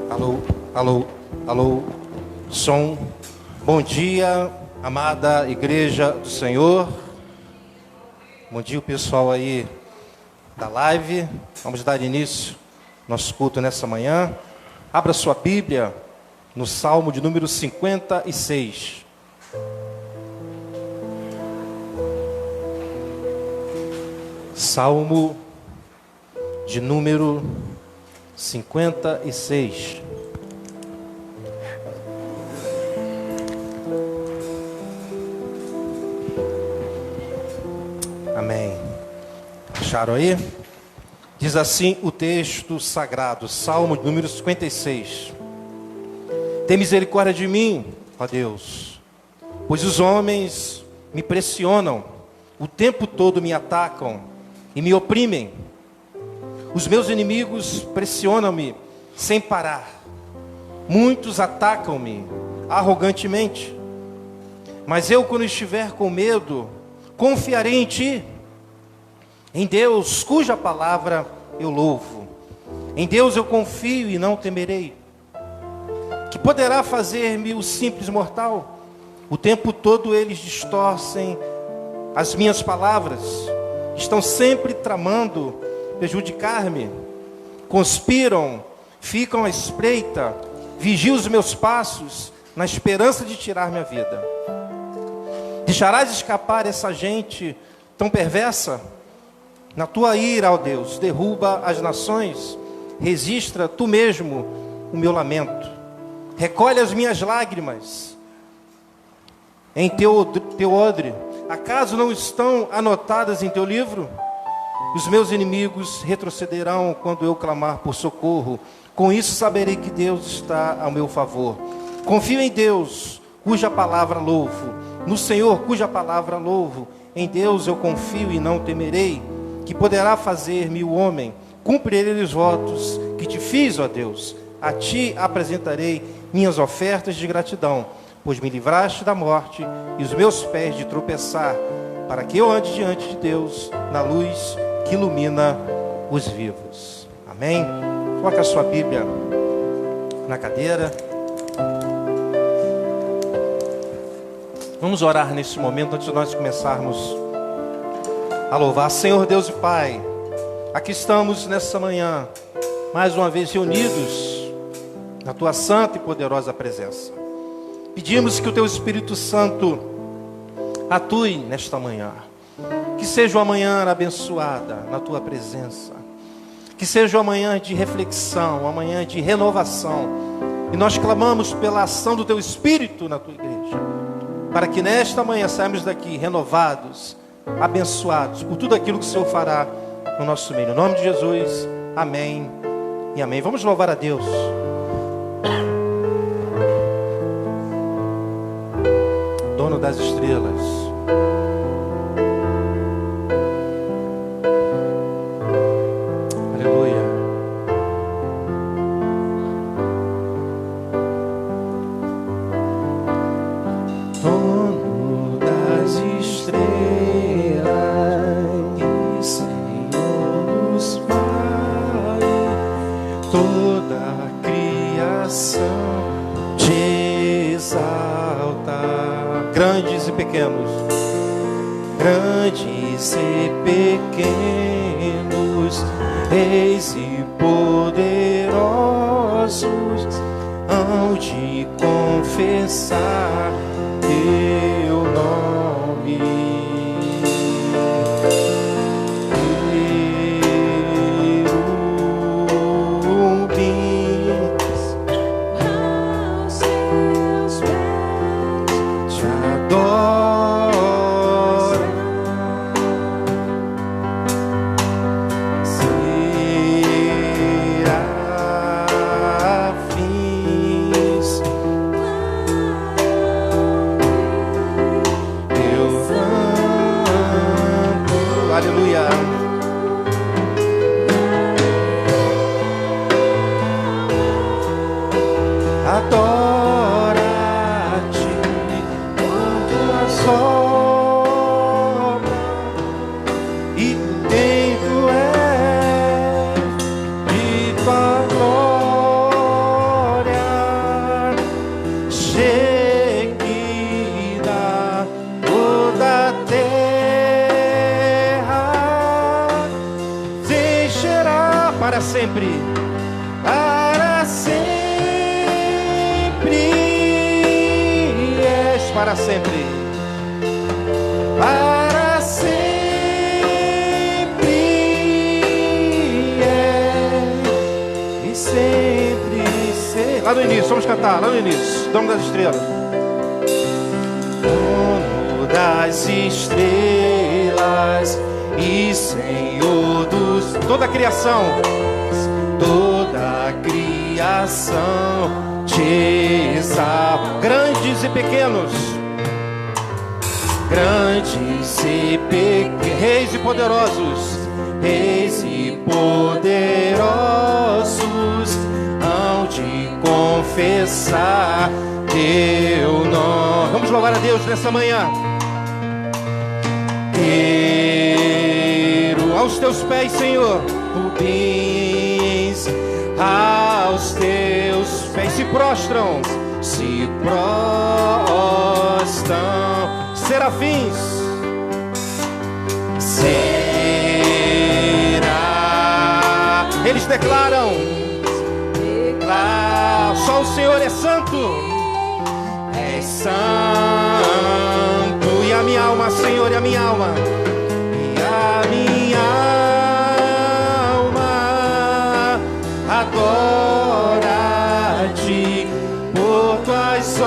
Alô, alô, alô, som. Bom dia, amada Igreja do Senhor. Bom dia, o pessoal aí da live. Vamos dar início ao nosso culto nessa manhã. Abra sua Bíblia no Salmo de número 56. Salmo de número 56. Amém. Acharam aí? Diz assim o texto sagrado, Salmo de número 56. Tem misericórdia de mim, ó Deus, pois os homens me pressionam, o tempo todo me atacam e me oprimem. Os meus inimigos pressionam-me sem parar. Muitos atacam-me arrogantemente. Mas eu, quando estiver com medo, confiarei em Ti. Em Deus, cuja palavra eu louvo. Em Deus eu confio e não temerei. Que poderá fazer-me o simples mortal? O tempo todo eles distorcem as minhas palavras. Estão sempre tramando prejudicar-me. Conspiram, ficam à espreita, vigiam os meus passos, na esperança de tirar minha vida. Deixarás escapar essa gente tão perversa? Na tua ira, ó Deus, derruba as nações, registra tu mesmo o meu lamento. Recolhe as minhas lágrimas em teu odre. Acaso não estão anotadas em teu livro? Os meus inimigos retrocederão quando eu clamar por socorro. Com isso saberei que Deus está ao meu favor. Confio em Deus, cuja palavra louvo. No Senhor, cuja palavra louvo. Em Deus eu confio e não temerei. Que poderá fazer-me o homem? Cumprirei os votos que te fiz, ó Deus. A ti apresentarei minhas ofertas de gratidão, pois me livraste da morte e os meus pés de tropeçar, para que eu ande diante de Deus na luz que ilumina os vivos. Amém? Coloque a sua Bíblia na cadeira. Vamos orar nesse momento antes de nós começarmos a louvar. Senhor Deus e Pai, aqui estamos nessa manhã, mais uma vez reunidos na Tua santa e poderosa presença. Pedimos que o Teu Espírito Santo atue nesta manhã. Que seja uma manhã abençoada na Tua presença. Que seja uma manhã de reflexão, uma manhã de renovação. E nós clamamos pela ação do Teu Espírito na Tua igreja, para que nesta manhã saímos daqui renovados, abençoados por tudo aquilo que o Senhor fará no nosso meio. Em nome de Jesus, amém e amém. Vamos louvar a Deus. Dono das estrelas. Aleluia. Dono das estrelas e Senhor dos mares, toda a criação te exalta. Grandes e pequenos, grandes e pequenos, reis e poderosos, hão de confessar teu nome. para sempre, para sempre és, para sempre, para sempre és, e sempre ser. Lá no início, vamos cantar, lá no início, Dono das estrelas. Dono das estrelas e Senhor dos... Toda a criação, toda a criação te exalta. Grandes e pequenos, grandes e pequenos, reis e poderosos, reis e poderosos hão de confessar teu nome. Vamos louvar a Deus nessa manhã. Aos teus pés, Senhor, rubins, aos teus pés se prostram, serafins, eles declaram, só o Senhor é santo, é santo, e a minha alma, Senhor, e a minha alma, a minha alma adora-te por tuas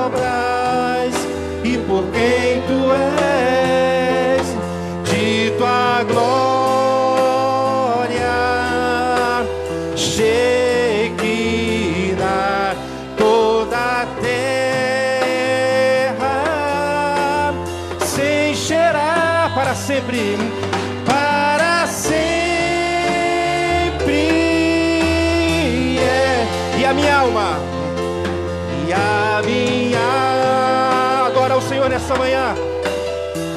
obras e por quem tu és, de tua glória Shekinah, toda a terra se encherá para sempre, para sempre, e a minha alma, adora o Senhor nessa manhã,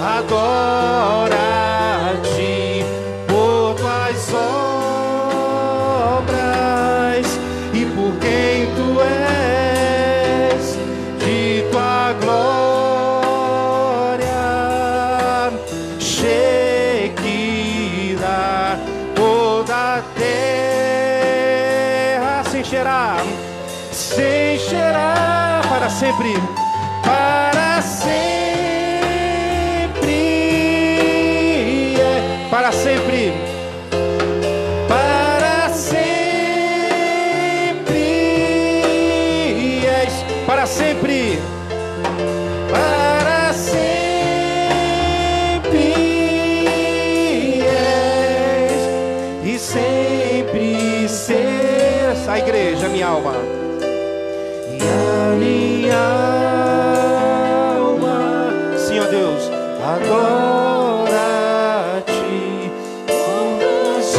adora-te por tuas obras e por quem tu és, de tua glória Shekinah, toda a terra se encherá para sempre, para sempre, para sempre, para sempre, para sempre, para sempre, e sempre ser a igreja, minha alma. Minha alma, sim, ó Deus, adora-te por tuas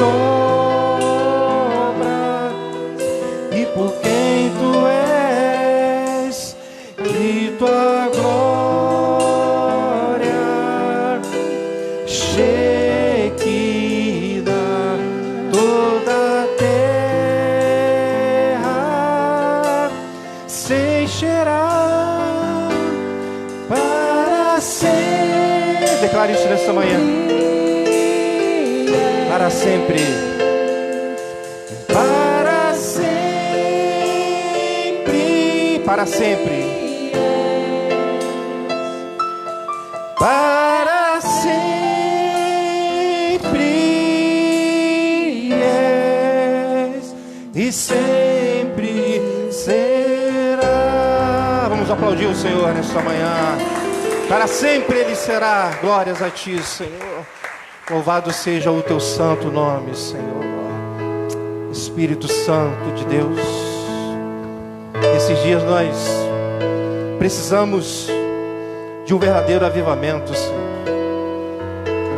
obras e por quem tu és, de tua glória Shekinah, toda a terra se encherá para sempre. Declare isso nessa manhã. Para sempre. Para sempre. Para sempre. Para sempre és, e sempre será. Vamos aplaudir o Senhor nesta manhã. Para sempre Ele será. Glórias a Ti, Senhor. Louvado seja o Teu santo nome, Senhor. Espírito Santo de Deus, esses dias nós precisamos de um verdadeiro avivamento, Senhor.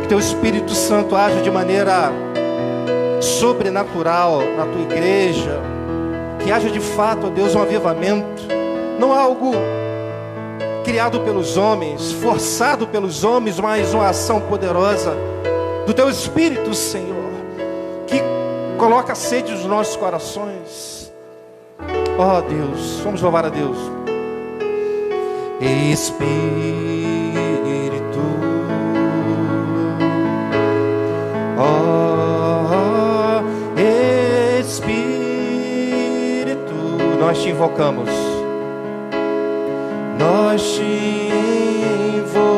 Que Teu Espírito Santo age de maneira sobrenatural na Tua igreja. Que haja de fato, ó Deus, um avivamento. Não algo criado pelos homens, forçado pelos homens, mas uma ação poderosa do Teu Espírito, Senhor, que coloca a sede nos nossos corações. Ó Deus, vamos louvar a Deus. Espírito, ó nós te invocamos. Nós te invocamos.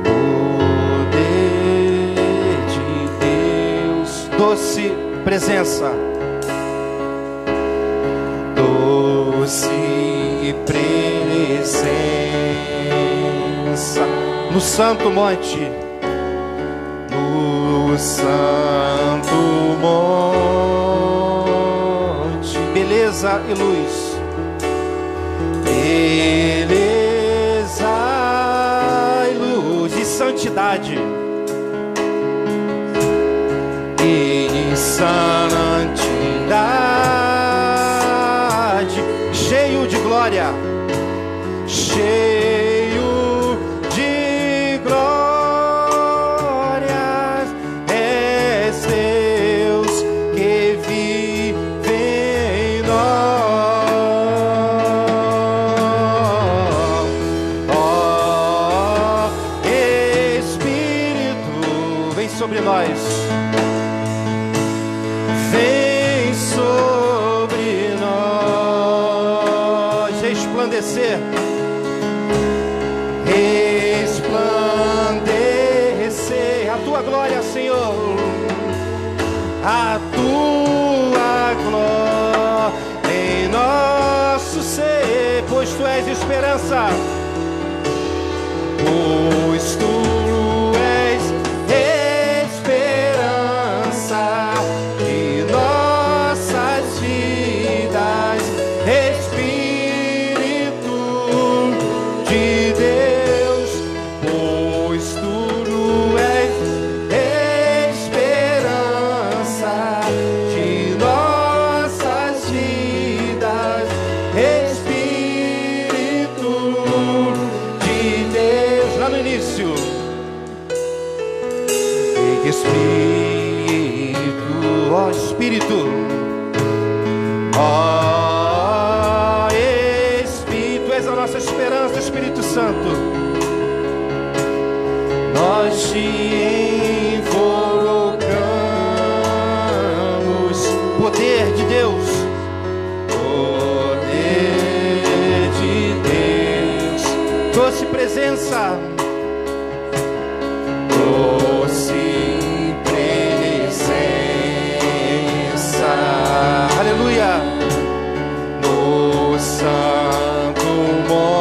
Poder de Deus, doce presença. Doce presença no santo monte. No santo monte, beleza e luz, beleza e luz, e santidade, e santidade, cheio de glória, cheio de glória. Sobre nós, vem sobre nós, resplandecer, resplandecer a tua glória, Senhor, a tua glória em nosso ser, pois tu és esperança, pois tu Espírito, ó Espírito, és a nossa esperança, Espírito Santo. Nós te invocamos, poder de Deus, poder de Deus, doce presença, doce aleluia, no santo monte,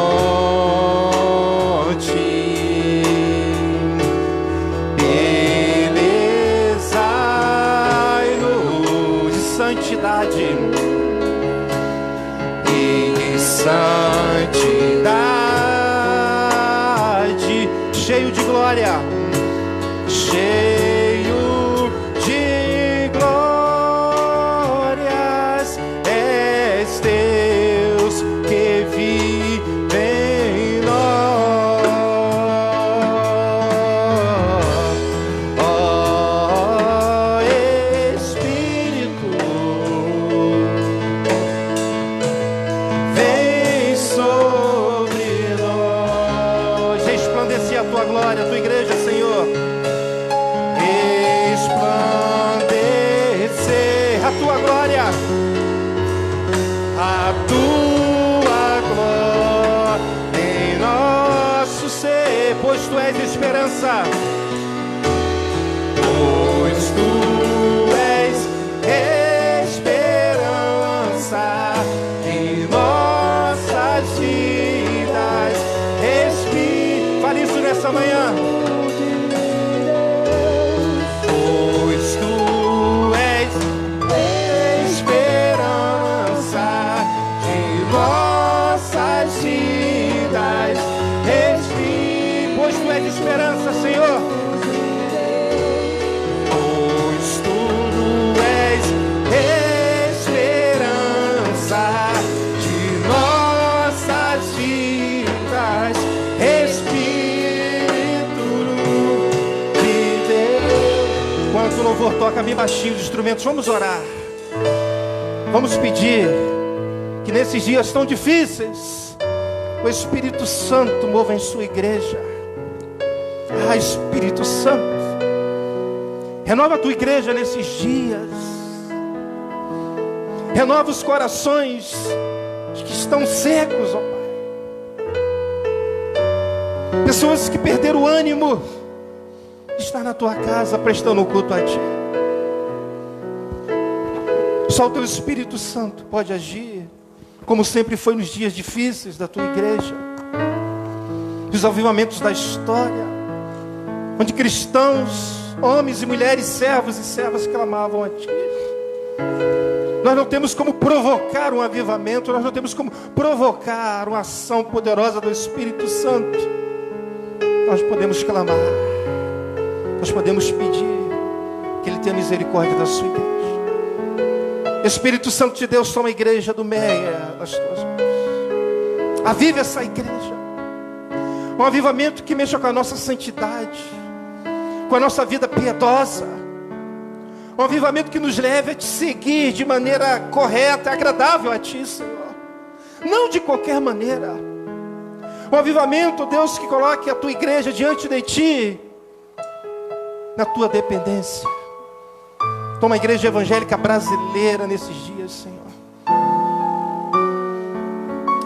beleza e luz, santidade e santidade, cheio de glória, cheio de glórias, és Deus que vive em nós, ó Espírito, vem sobre nós, resplandecer a tua glória, a tua igreja, Senhor. Resplandecer a tua glória, a tua glória em nosso ser, pois tu és esperança, pois tu és esperança em nossas vidas. Espírito, fale isso nessa manhã. Esperança, Senhor, pois tu és esperança de nossas vidas, Espírito de Deus. Enquanto o louvor toca bem baixinho os instrumentos, vamos orar, vamos pedir que nesses dias tão difíceis o Espírito Santo mova em sua igreja. Ah, Espírito Santo, Renova a tua igreja nesses dias. Renova os corações que estão secos, ó Pai. Pessoas que perderam o ânimo de estar na tua casa prestando culto a Ti. Só o Teu Espírito Santo pode agir, como sempre foi nos dias difíceis da Tua igreja. Os avivamentos da história, onde cristãos, homens e mulheres, servos e servas clamavam a Ti. Nós não temos como provocar um avivamento, nós não temos como provocar uma ação poderosa do Espírito Santo. Nós podemos clamar, nós podemos pedir que Ele tenha misericórdia da sua igreja. Espírito Santo de Deus, toma a igreja do Meia nas tuas mãos. Avive essa igreja. Um avivamento que mexa com a nossa santidade, com a nossa vida piedosa. Um avivamento que nos leve a Te seguir de maneira correta, agradável a Ti, Senhor. Não de qualquer maneira. Um avivamento, Deus, que coloque a Tua igreja diante de Ti, na Tua dependência. Toma a igreja evangélica brasileira nesses dias, Senhor.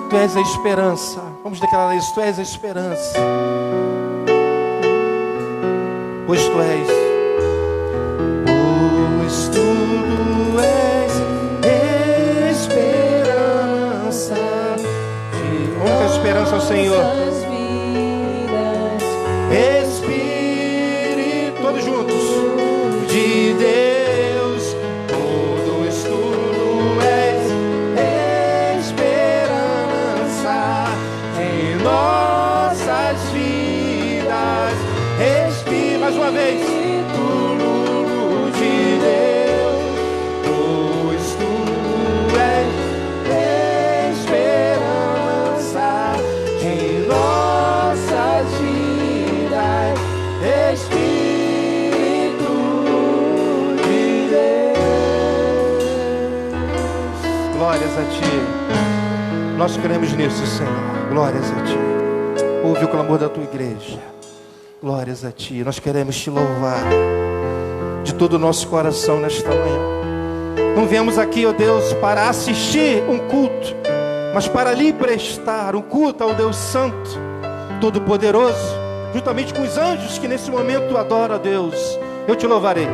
Tu és a esperança. Vamos declarar isso. Tu és a esperança. Pois Tu és. Pois Tu és esperança. A única esperança ao Senhor. Espírito, todos juntos. De Deus. Mais uma vez, tudo de Deus, pois Tu és esperança em nossas vidas, Espírito de Deus. Glórias a Ti, nós cremos nisso, Senhor. Glórias a Ti. Ouve o clamor da Tua igreja. Glórias a Ti, nós queremos Te louvar de todo o nosso coração nesta manhã. Não viemos aqui, ó Deus, para assistir um culto, mas para lhe prestar um culto ao Deus Santo, Todo-Poderoso, juntamente com os anjos que nesse momento adoram a Deus. Eu Te louvarei.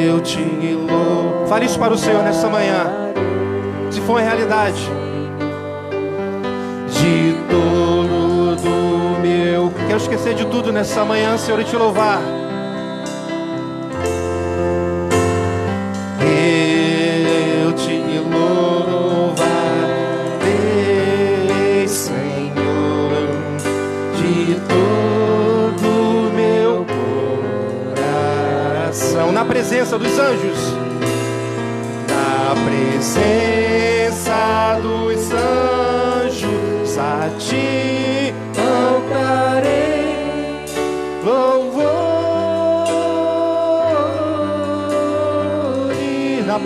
Eu Te louvo. Fale isso para o Senhor nessa manhã. Se for uma realidade, de todo do meu. Quero esquecer de tudo nessa manhã, Senhor, e Te louvar. Eu Te louvarei, Senhor, de todo meu coração, na presença dos anjos. Na presença dos anjos a Ti cantarei louvores. Na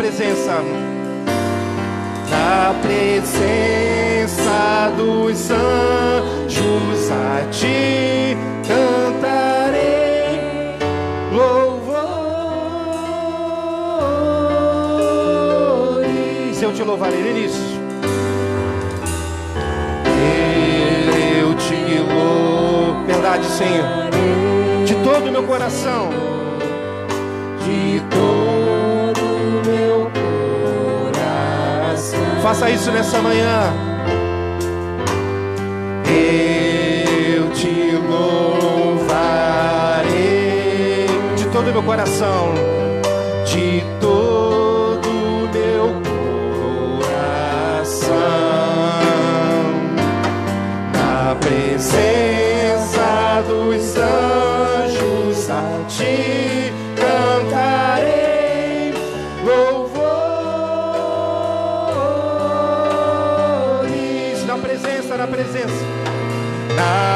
presença dos anjos a Ti cantarei louvores. Eu Te louvarei nisso. Eu Te louvo, verdade, Senhor, de todo o meu coração, de todo o meu coração. Faça isso nessa manhã. Eu Te louvarei de todo o meu coração, de todo o meu coração, na presença dos anjos a Ti cantarei louvores. Na presença, na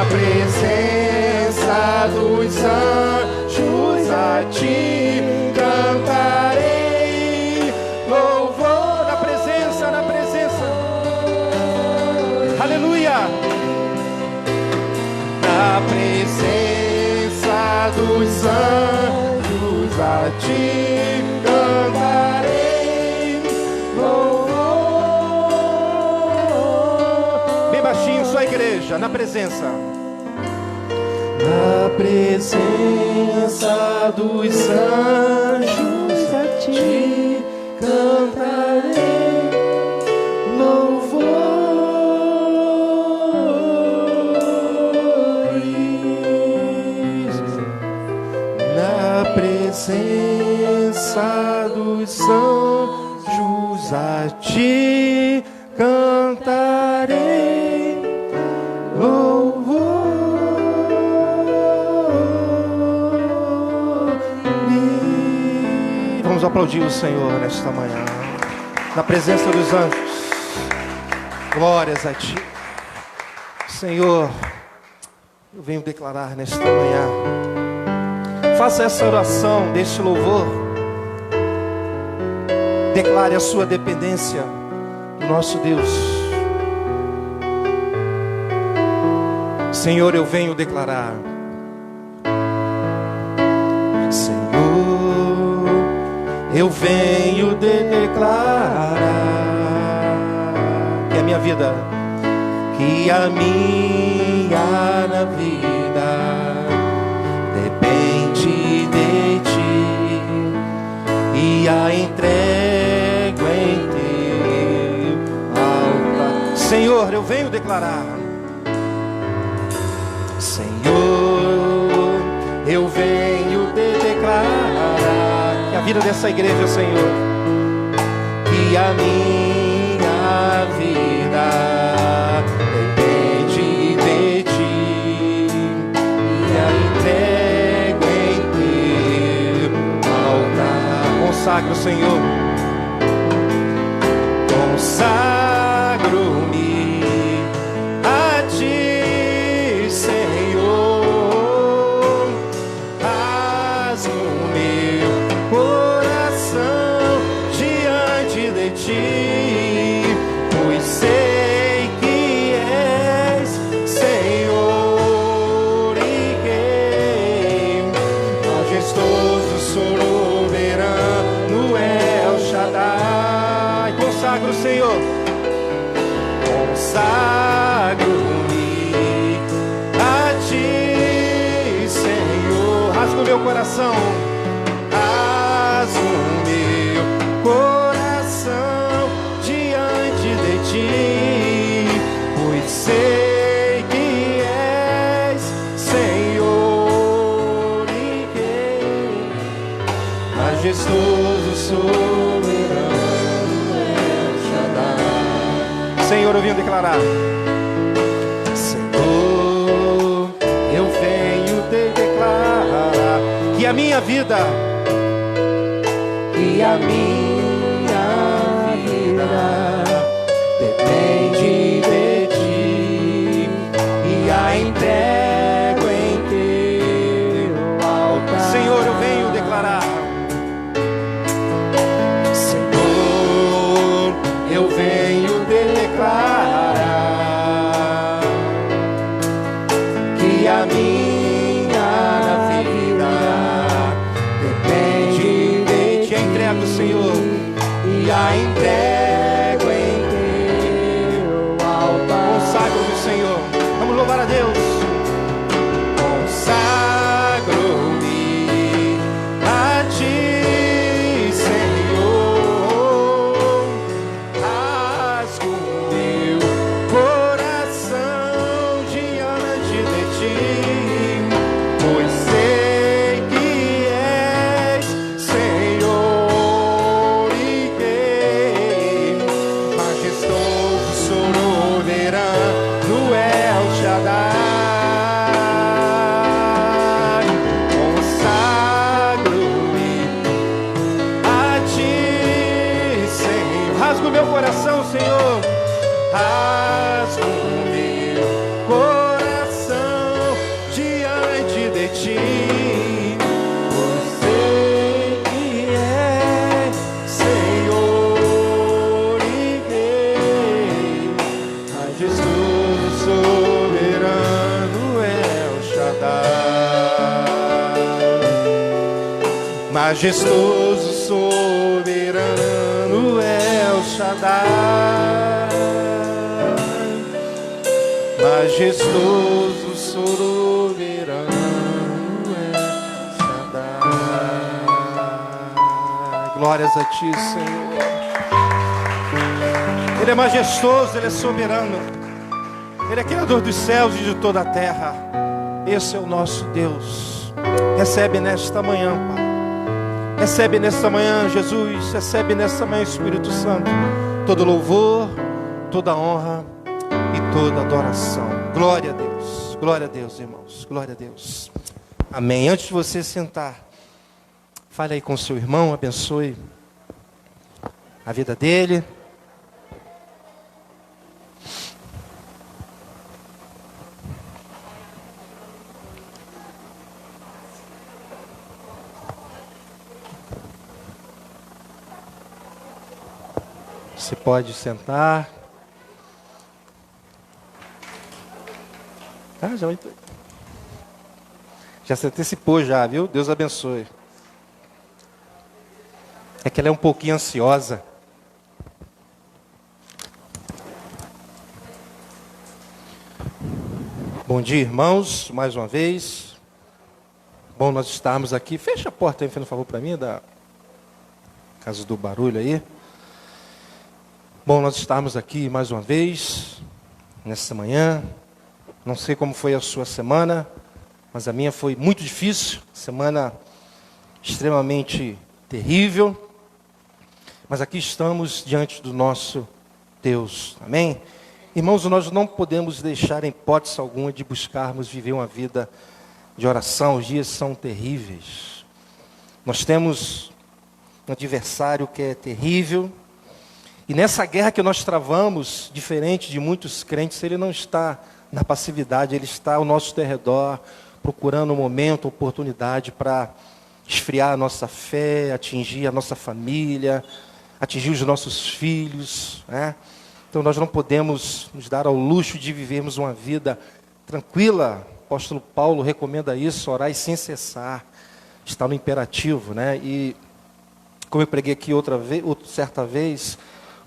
presença dos anjos a Ti cantarei louvor. Na presença, aleluia. Na presença dos anjos a ti cantarei louvor. Bem baixinho, só a igreja, na presença. Na presença dos anjos a ti cantarei louvor. Na presença dos anjos a ti cantarei louvor. Vamos aplaudir o Senhor nesta manhã, na presença dos anjos. Glórias a ti, Senhor. Eu venho declarar nesta manhã. Faça essa oração deste louvor. Declare a sua dependência do nosso Deus. Senhor, eu venho declarar. Eu venho declarar que a minha vida, vida depende de ti e a entrego em teu altar. Senhor, eu venho declarar. Senhor, eu venho declarar a vida dessa igreja, Senhor, que a minha vida depende de ti e a entrego em teu altar. Consagro, Senhor, consagro-me a ti, Senhor, faz o meu coração diante de ti, pois sei que és Senhor e Rei, majestoso, soberano, El Shaddai. Consagro, Senhor, consagro-me a ti, Senhor. Rasga o meu coração, o meu coração diante de ti, pois sei que és Senhor e Rei, majestoso, soberano, El Shaddai. Senhor, eu venho declarar. Senhor, eu venho declarar que a minha vida, e a minha vida depende de ti e a entrego em teu altar. Senhor, eu venho declarar. Senhor, eu venho declarar que a minha vida depende de ti. Entrego, Senhor, e a entrego em teu altar. Consagro-me, Senhor. Vamos louvar a Deus. Consagro-me a ti, Senhor. Rasga o meu Majestoso, soberano El Shaddai. Majestoso, soberano El Shaddai. Glórias a ti, Senhor. Ele é majestoso, Ele é soberano. Ele é criador dos céus e de toda a terra. Esse é o nosso Deus. Recebe nesta manhã, Pai. Recebe nesta manhã, Jesus. Recebe nesta manhã, Espírito Santo, todo louvor, toda honra e toda adoração. Glória a Deus, irmãos. Glória a Deus. Amém. Antes de você sentar, fale aí com seu irmão, abençoe a vida dele. Você pode sentar. Já se antecipou já, viu? Deus abençoe. É que ela é um pouquinho ansiosa. Bom dia, irmãos, mais uma vez. Bom nós estarmos aqui. Fecha a porta aí, fazendo um favor para mim, da casa do barulho aí. Bom nós estarmos aqui mais uma vez, nessa manhã. Não sei como foi a sua semana, mas a minha foi muito difícil. Semana extremamente terrível. Mas aqui estamos diante do nosso Deus. Amém? Irmãos, nós não podemos deixar em hipótese alguma de buscarmos viver uma vida de oração. Os dias são terríveis. Nós temos um adversário que é terrível. E nessa guerra que nós travamos, diferente de muitos crentes, ele não está na passividade, ele está ao nosso derredor, procurando um momento, oportunidade para esfriar a nossa fé, atingir a nossa família, atingir os nossos filhos, né? Então nós não podemos nos dar ao luxo de vivermos uma vida tranquila. O apóstolo Paulo recomenda isso, orar sem cessar, está no imperativo, né? E como eu preguei aqui certa vez,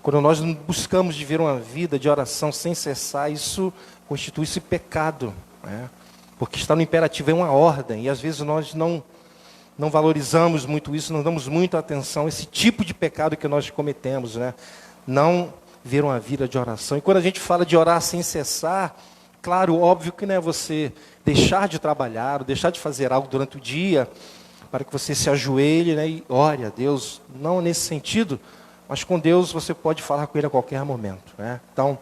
quando nós buscamos viver uma vida de oração sem cessar, isso constitui-se pecado, né? Porque está no imperativo, é uma ordem, e às vezes nós não valorizamos muito isso, não damos muita atenção a esse tipo de pecado que nós cometemos, né? Não viver uma vida de oração. E quando a gente fala de orar sem cessar, claro, óbvio que não é você deixar de trabalhar, ou deixar de fazer algo durante o dia, para que você se ajoelhe, né, e ore a Deus, não nesse sentido. Mas com Deus você pode falar com Ele a qualquer momento, né? Então,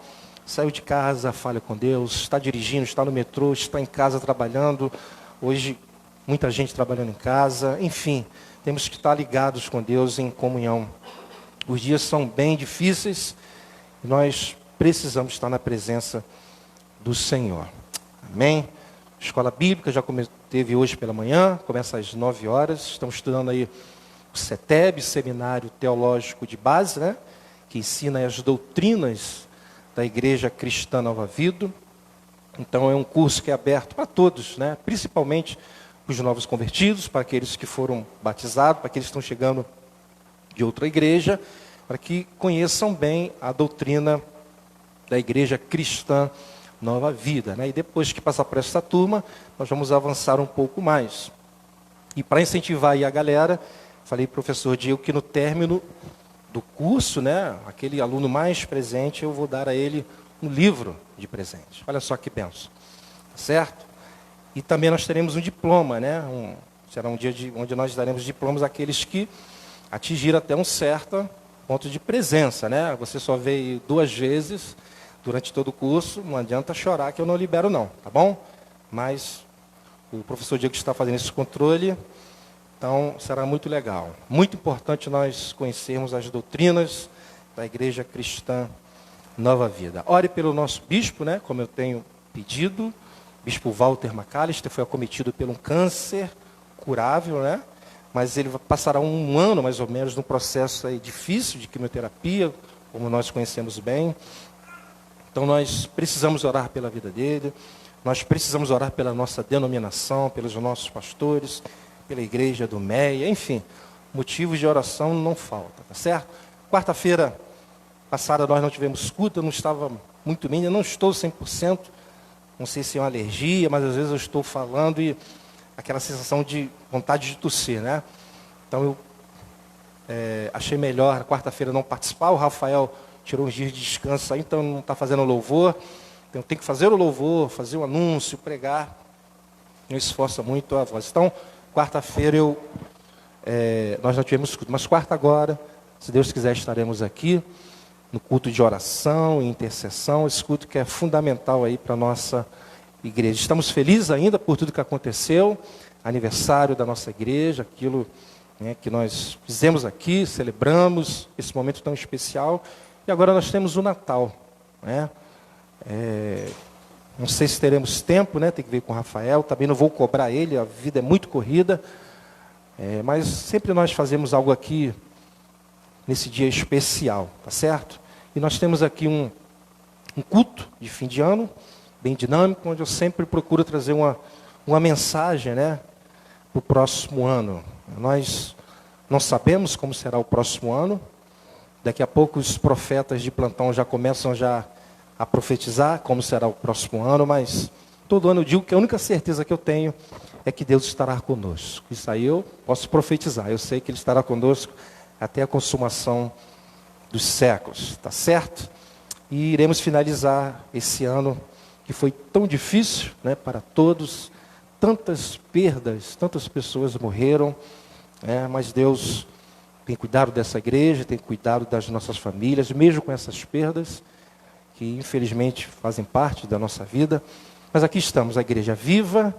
saiu de casa, fale com Deus, está dirigindo, está no metrô, está em casa trabalhando. Hoje, muita gente trabalhando em casa. Enfim, temos que estar ligados com Deus em comunhão. Os dias são bem difíceis e nós precisamos estar na presença do Senhor. Amém? Escola Bíblica já teve hoje pela manhã, começa às 9 horas. Estamos estudando aí CETEB, Seminário Teológico de Base, né? Que ensina as doutrinas da Igreja Cristã Nova Vida. Então é um curso que é aberto para todos, né? Principalmente os novos convertidos, para aqueles que foram batizados, para aqueles que estão chegando de outra igreja, para que conheçam bem a doutrina da Igreja Cristã Nova Vida, né? E depois que passar por essa turma, nós vamos avançar um pouco mais. E para incentivar aí a galera, falei para o professor Diego que no término do curso, né, aquele aluno mais presente, eu vou dar a ele um livro de presente. Olha só que bênção, certo? E também nós teremos um diploma, né? Será um dia onde nós daremos diplomas àqueles que atingiram até um certo ponto de presença, né? Você só veio 2 vezes durante todo o curso, não adianta chorar que eu não libero não, tá bom? Mas o professor Diego está fazendo esse controle. Então, será muito legal. Muito importante nós conhecermos as doutrinas da Igreja Cristã Nova Vida. Ore pelo nosso bispo, né? Como eu tenho pedido. Bispo Walter McAllister foi acometido por um câncer curável, né? Mas ele passará um ano, mais ou menos, num processo aí difícil de quimioterapia, como nós conhecemos bem. Então, nós precisamos orar pela vida dele. Nós precisamos orar pela nossa denominação, pelos nossos pastores, pela igreja do Meia, enfim, motivos de oração não faltam, tá certo? Quarta-feira passada nós não tivemos culto, eu não estava muito bem, eu não estou 100%, não sei se é uma alergia, mas às vezes eu estou falando e aquela sensação de vontade de tossir, né? Então eu achei melhor na quarta-feira não participar, o Rafael tirou uns dias de descanso aí, então não está fazendo louvor, então tem que fazer o louvor, fazer o anúncio, pregar, não esforça muito a voz. Então, quarta-feira nós não tivemos culto, mas quarta agora, se Deus quiser, estaremos aqui no culto de oração e intercessão, esse culto que é fundamental aí para a nossa igreja. Estamos felizes ainda por tudo que aconteceu, aniversário da nossa igreja, aquilo que nós fizemos aqui, celebramos esse momento tão especial, e agora nós temos o Natal, né? Não sei se teremos tempo, né? Tem que ver com o Rafael, também não vou cobrar ele, a vida é muito corrida, mas sempre nós fazemos algo aqui nesse dia especial, tá certo? E nós temos aqui um culto de fim de ano, bem dinâmico, onde eu sempre procuro trazer uma mensagem, né, para o próximo ano. Nós não sabemos como será o próximo ano, daqui a pouco os profetas de plantão já começam a profetizar como será o próximo ano, mas todo ano eu digo que a única certeza que eu tenho é que Deus estará conosco. Isso aí eu posso profetizar, eu sei que Ele estará conosco até a consumação dos séculos, tá certo? E iremos finalizar esse ano que foi tão difícil, né, para todos, tantas perdas, tantas pessoas morreram, mas Deus tem cuidado dessa igreja, tem cuidado das nossas famílias, mesmo com essas perdas, que infelizmente fazem parte da nossa vida, mas aqui estamos, a igreja viva,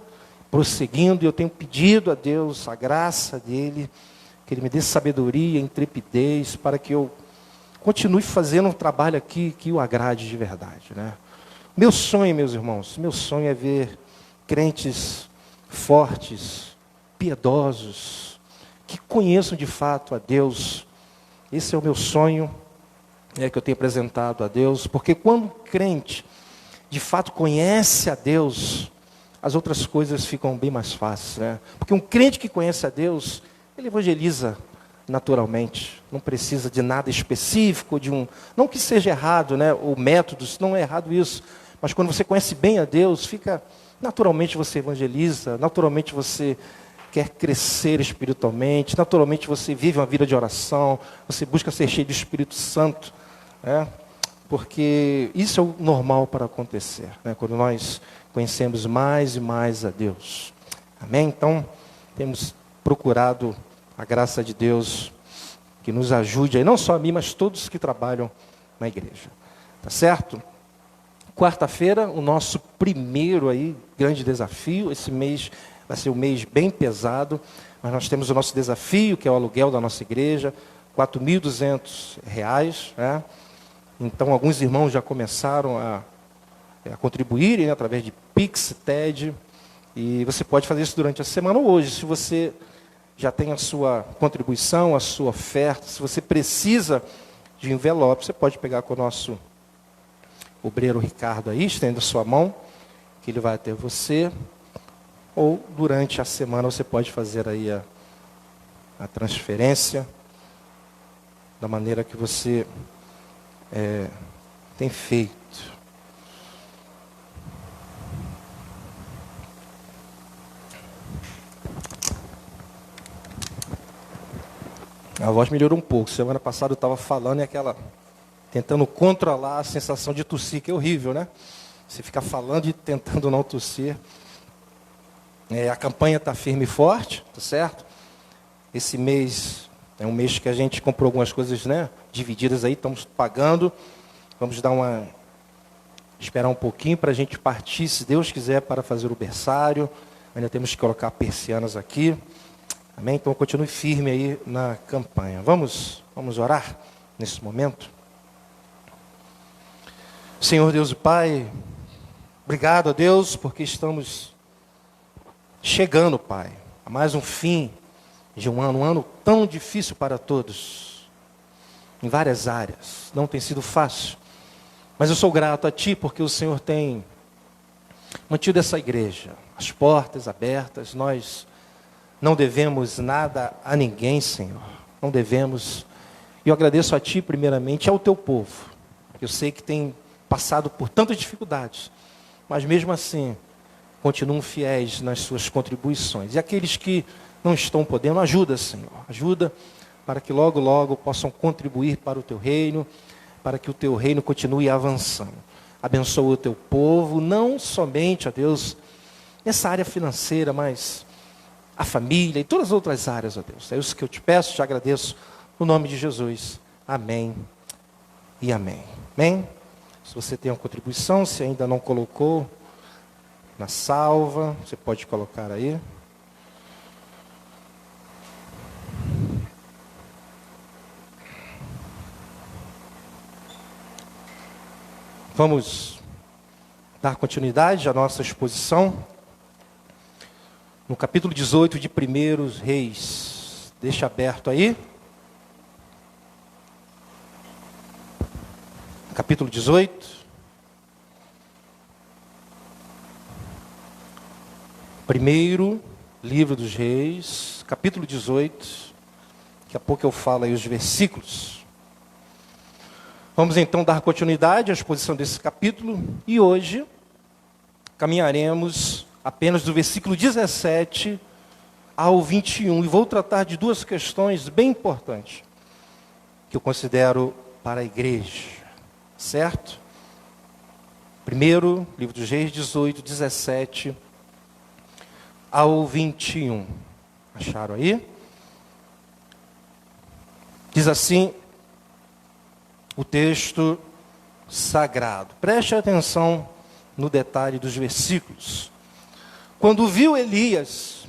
prosseguindo, e eu tenho pedido a Deus a graça dEle, que Ele me dê sabedoria, intrepidez, para que eu continue fazendo um trabalho aqui que o agrade de verdade, né? Meu sonho, meus irmãos, meu sonho é ver crentes fortes, piedosos, que conheçam de fato a Deus. Esse é o meu sonho, que eu tenho apresentado a Deus, porque quando um crente de fato conhece a Deus, as outras coisas ficam bem mais fáceis, né? Porque um crente que conhece a Deus, ele evangeliza naturalmente, não precisa de nada específico, não que seja errado, né, o método, não é errado isso, mas quando você conhece bem a Deus, naturalmente você evangeliza, naturalmente você quer crescer espiritualmente, naturalmente você vive uma vida de oração, você busca ser cheio do Espírito Santo, né, porque isso é o normal para acontecer, né, quando nós conhecemos mais e mais a Deus. Amém? Então, temos procurado a graça de Deus que nos ajude, aí, não só a mim, mas todos que trabalham na igreja. Tá certo? Quarta-feira, o nosso primeiro aí, grande desafio. Esse mês vai ser um mês bem pesado, mas nós temos o nosso desafio, que é o aluguel da nossa igreja, R$ 4.200, né? Então, alguns irmãos já começaram a contribuírem, né, através de Pix, TED, e você pode fazer isso durante a semana ou hoje, se você já tem a sua contribuição, a sua oferta, se você precisa de envelope, você pode pegar com o nosso obreiro Ricardo aí, estenda a sua mão, que ele vai até você, ou durante a semana você pode fazer aí a transferência, da maneira que você tem feito. A voz melhorou um pouco. Semana passada eu estava falando tentando controlar a sensação de tossir, que é horrível, né? Você fica falando e tentando não tossir. A campanha está firme e forte, tá certo? Esse mês é um mês que a gente comprou algumas coisas, né, divididas aí, estamos pagando. Vamos esperar um pouquinho para a gente partir, se Deus quiser, para fazer o berçário. Ainda temos que colocar persianas aqui. Amém? Então continue firme aí na campanha. Vamos orar nesse momento? Senhor Deus e Pai, obrigado a Deus, porque estamos chegando, Pai, a mais um fim de um ano tão difícil para todos, em várias áreas. Não tem sido fácil, mas eu sou grato a Ti, porque o Senhor tem mantido essa igreja, as portas abertas. Nós Não devemos nada a ninguém, Senhor. Não devemos. E eu agradeço a Ti, primeiramente, ao Teu povo. Eu sei que tem passado por tantas dificuldades, mas mesmo assim, continuam fiéis nas suas contribuições. E aqueles que não estão podendo, ajuda, Senhor. Ajuda para que logo, logo possam contribuir para o Teu reino, para que o Teu reino continue avançando. Abençoa o Teu povo, não somente, ó Deus, nessa área financeira, mas a família e todas as outras áreas, ó Deus. É isso que eu te peço, te agradeço, no nome de Jesus. Amém e amém. Amém? Se você tem uma contribuição, se ainda não colocou na salva, você pode colocar aí. Vamos dar continuidade à nossa exposição no capítulo 18 de 1 Reis. Deixa aberto aí. Capítulo 18. Primeiro livro dos Reis, capítulo 18. Daqui a pouco eu falo aí os versículos. Vamos então dar continuidade à exposição desse capítulo. E hoje caminharemos apenas do versículo 17 ao 21. E vou tratar de duas questões bem importantes, que eu considero para a igreja. Certo? Primeiro, livro dos Reis 18, 17 ao 21. Acharam aí? Diz assim o texto sagrado. Preste atenção no detalhe dos versículos. Quando viu Elias,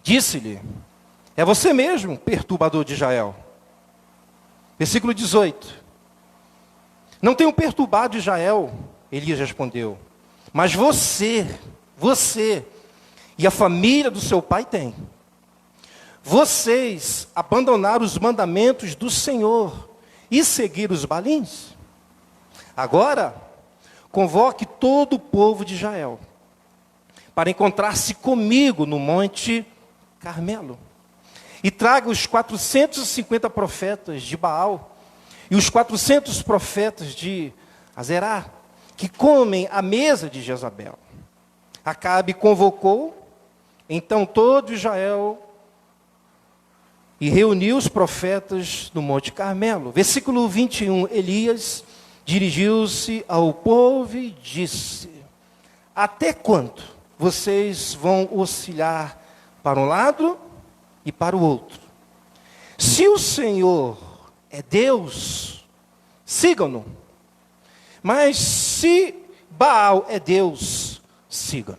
disse-lhe: é você mesmo, perturbador de Israel. Versículo 18. Não tenho perturbado Israel, Elias respondeu, mas você e a família do seu pai têm. Vocês abandonaram os mandamentos do Senhor e seguiram os balins. Agora, convoque todo o povo de Israel para encontrar-se comigo no Monte Carmelo. E traga os 450 profetas de Baal e os 400 profetas de Azerá, que comem à mesa de Jezabel. Acabe convocou, então, todo Israel e reuniu os profetas no Monte Carmelo. Versículo 21, Elias dirigiu-se ao povo e disse: até quando vocês vão oscilar para um lado e para o outro? Se o Senhor é Deus, sigam-no. Mas se Baal é Deus, sigam-no.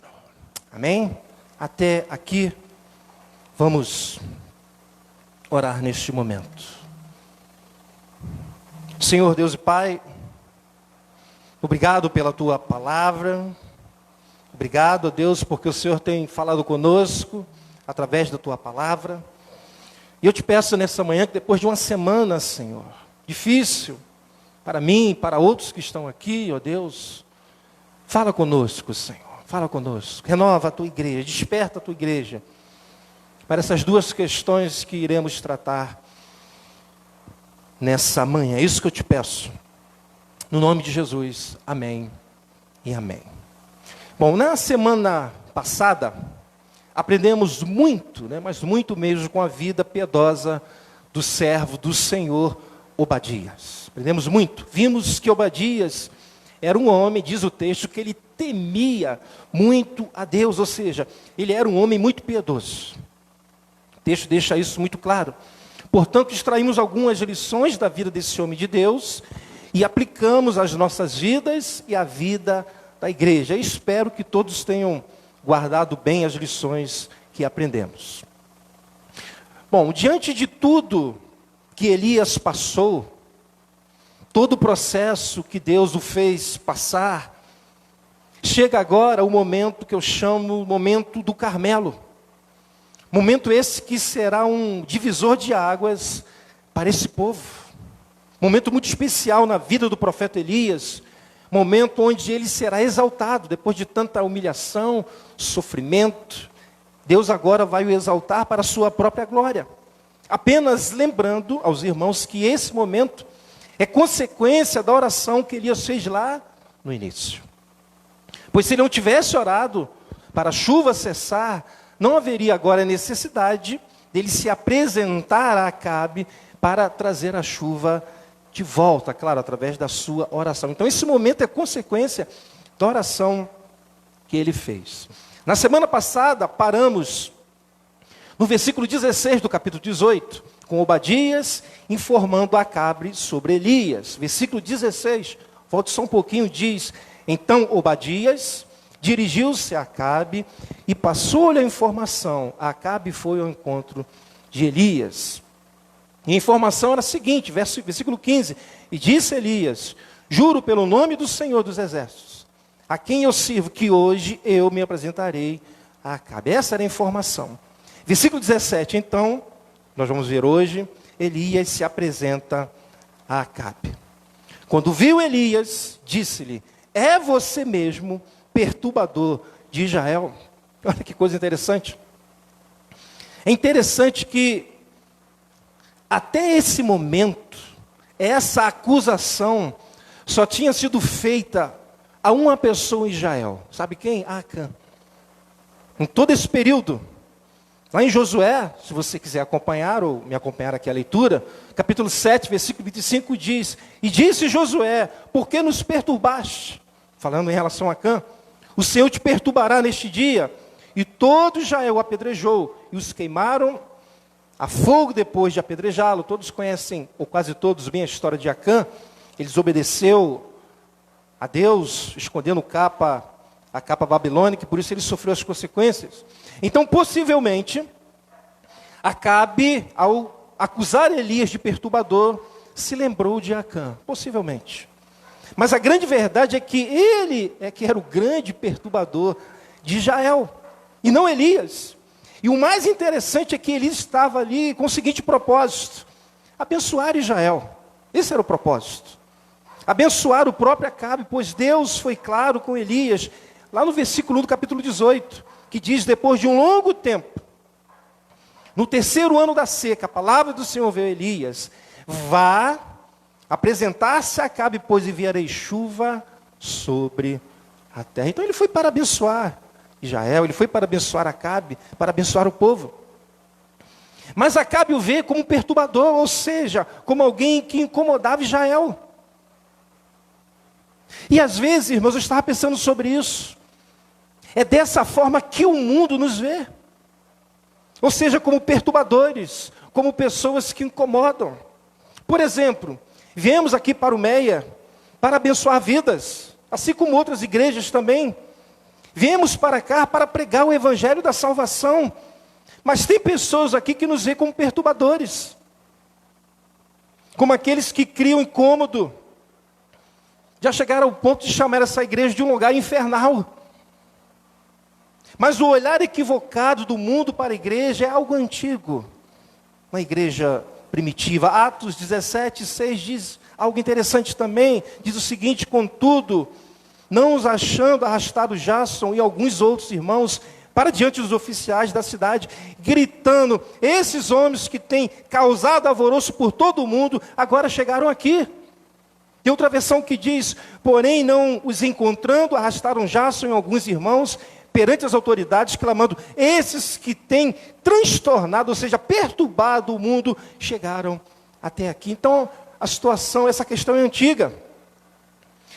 Amém? Até aqui, vamos orar neste momento. Senhor Deus e Pai, obrigado pela Tua palavra. Obrigado, Deus, porque o Senhor tem falado conosco através da Tua palavra. E eu te peço nessa manhã que depois de uma semana, Senhor, difícil para mim e para outros que estão aqui, ó Deus, fala conosco, Senhor, fala conosco. Renova a Tua igreja, desperta a Tua igreja para essas duas questões que iremos tratar nessa manhã. É isso que eu te peço. No nome de Jesus, amém e amém. Bom, na semana passada, aprendemos muito, mas muito mesmo com a vida piedosa do servo do Senhor Obadias. Aprendemos muito. Vimos que Obadias era um homem, diz o texto, que ele temia muito a Deus, ou seja, ele era um homem muito piedoso. O texto deixa isso muito claro. Portanto, extraímos algumas lições da vida desse homem de Deus e aplicamos às nossas vidas e à vida da igreja. Eu espero que todos tenham guardado bem as lições que aprendemos. Bom, diante de tudo que Elias passou, todo o processo que Deus o fez passar, chega agora o momento que eu chamo o momento do Carmelo. Momento esse que será um divisor de águas para esse povo. Momento muito especial na vida do profeta Elias. Momento onde ele será exaltado, depois de tanta humilhação, sofrimento, Deus agora vai o exaltar para a sua própria glória. Apenas lembrando aos irmãos que esse momento é consequência da oração que Elias fez lá no início. Pois se ele não tivesse orado para a chuva cessar, não haveria agora necessidade dele se apresentar a Acabe para trazer a chuva de volta, claro, através da sua oração. Então esse momento é consequência da oração que ele fez. Na semana passada, paramos no versículo 16 do capítulo 18, com Obadias informando a Acabe sobre Elias. Versículo 16, volte só um pouquinho, diz: então Obadias dirigiu-se a Acabe e passou-lhe a informação. Acabe foi ao encontro de Elias. E a informação era a seguinte, versículo 15: e disse Elias: juro pelo nome do Senhor dos Exércitos, a quem eu sirvo, que hoje eu me apresentarei a Acabe. Essa era a informação. Versículo 17, então, nós vamos ver hoje, Elias se apresenta a Acabe. Quando viu Elias, disse-lhe: é você mesmo, perturbador de Israel? Olha que coisa interessante. É interessante que, até esse momento, essa acusação só tinha sido feita a uma pessoa em Israel. Sabe quem? Acã. Em todo esse período, lá em Josué, se você quiser acompanhar ou me acompanhar aqui a leitura, capítulo 7, versículo 25 diz: e disse Josué: por que nos perturbaste? Falando em relação a Acã, o Senhor te perturbará neste dia. E todo Israel o apedrejou e os queimaram a fogo depois de apedrejá-lo. Todos conhecem, ou quase todos, bem a história de Acã. Ele desobedeceu a Deus, escondendo a capa babilônica, e por isso ele sofreu as consequências. Então, possivelmente, Acabe, ao acusar Elias de perturbador, se lembrou de Acã, possivelmente. Mas a grande verdade é que ele é que era o grande perturbador de Israel, e não Elias. E o mais interessante é que Elias estava ali com o seguinte propósito: abençoar Israel. Esse era o propósito. Abençoar o próprio Acabe, pois Deus foi claro com Elias, lá no versículo 1 do capítulo 18, que diz: depois de um longo tempo, no terceiro ano da seca, a palavra do Senhor veio a Elias: vá apresentar-se a Acabe, pois enviarei chuva sobre a terra. Então ele foi para abençoar Israel, ele foi para abençoar Acabe, para abençoar o povo. Mas Acabe o vê como um perturbador, ou seja, como alguém que incomodava Israel. E às vezes, irmãos, eu estava pensando sobre isso. É dessa forma que o mundo nos vê. Ou seja, como perturbadores, como pessoas que incomodam. Por exemplo, viemos aqui para o Meia para abençoar vidas, assim como outras igrejas também. Viemos para cá para pregar o evangelho da salvação. Mas tem pessoas aqui que nos vê como perturbadores. Como aqueles que criam incômodo. Já chegaram ao ponto de chamar essa igreja de um lugar infernal. Mas o olhar equivocado do mundo para a igreja é algo antigo. Uma igreja primitiva. Atos 17, 6 diz algo interessante também. Diz o seguinte: contudo, não os achando, arrastaram Jasson e alguns outros irmãos para diante dos oficiais da cidade, gritando: esses homens que têm causado alvoroço por todo o mundo, agora chegaram aqui. Tem outra versão que diz: porém não os encontrando, arrastaram Jasson e alguns irmãos perante as autoridades, clamando: esses que têm transtornado, ou seja, perturbado o mundo, chegaram até aqui. Então, a situação, essa questão é antiga.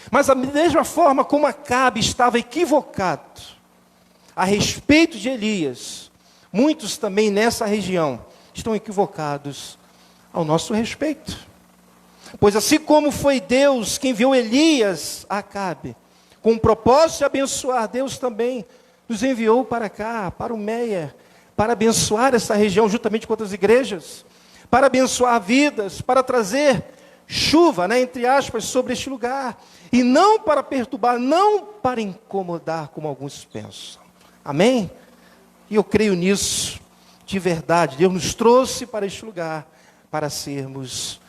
Mas da mesma forma como Acabe estava equivocado a respeito de Elias, muitos também nessa região estão equivocados ao nosso respeito. Pois assim como foi Deus quem enviou Elias a Acabe, com o propósito de abençoar, Deus também nos enviou para cá, para o Meia, para abençoar essa região juntamente com outras igrejas, para abençoar vidas, para trazer chuva, entre aspas, sobre este lugar, e não para perturbar, não para incomodar, como alguns pensam. Amém? E eu creio nisso, de verdade. Deus nos trouxe para este lugar, para sermos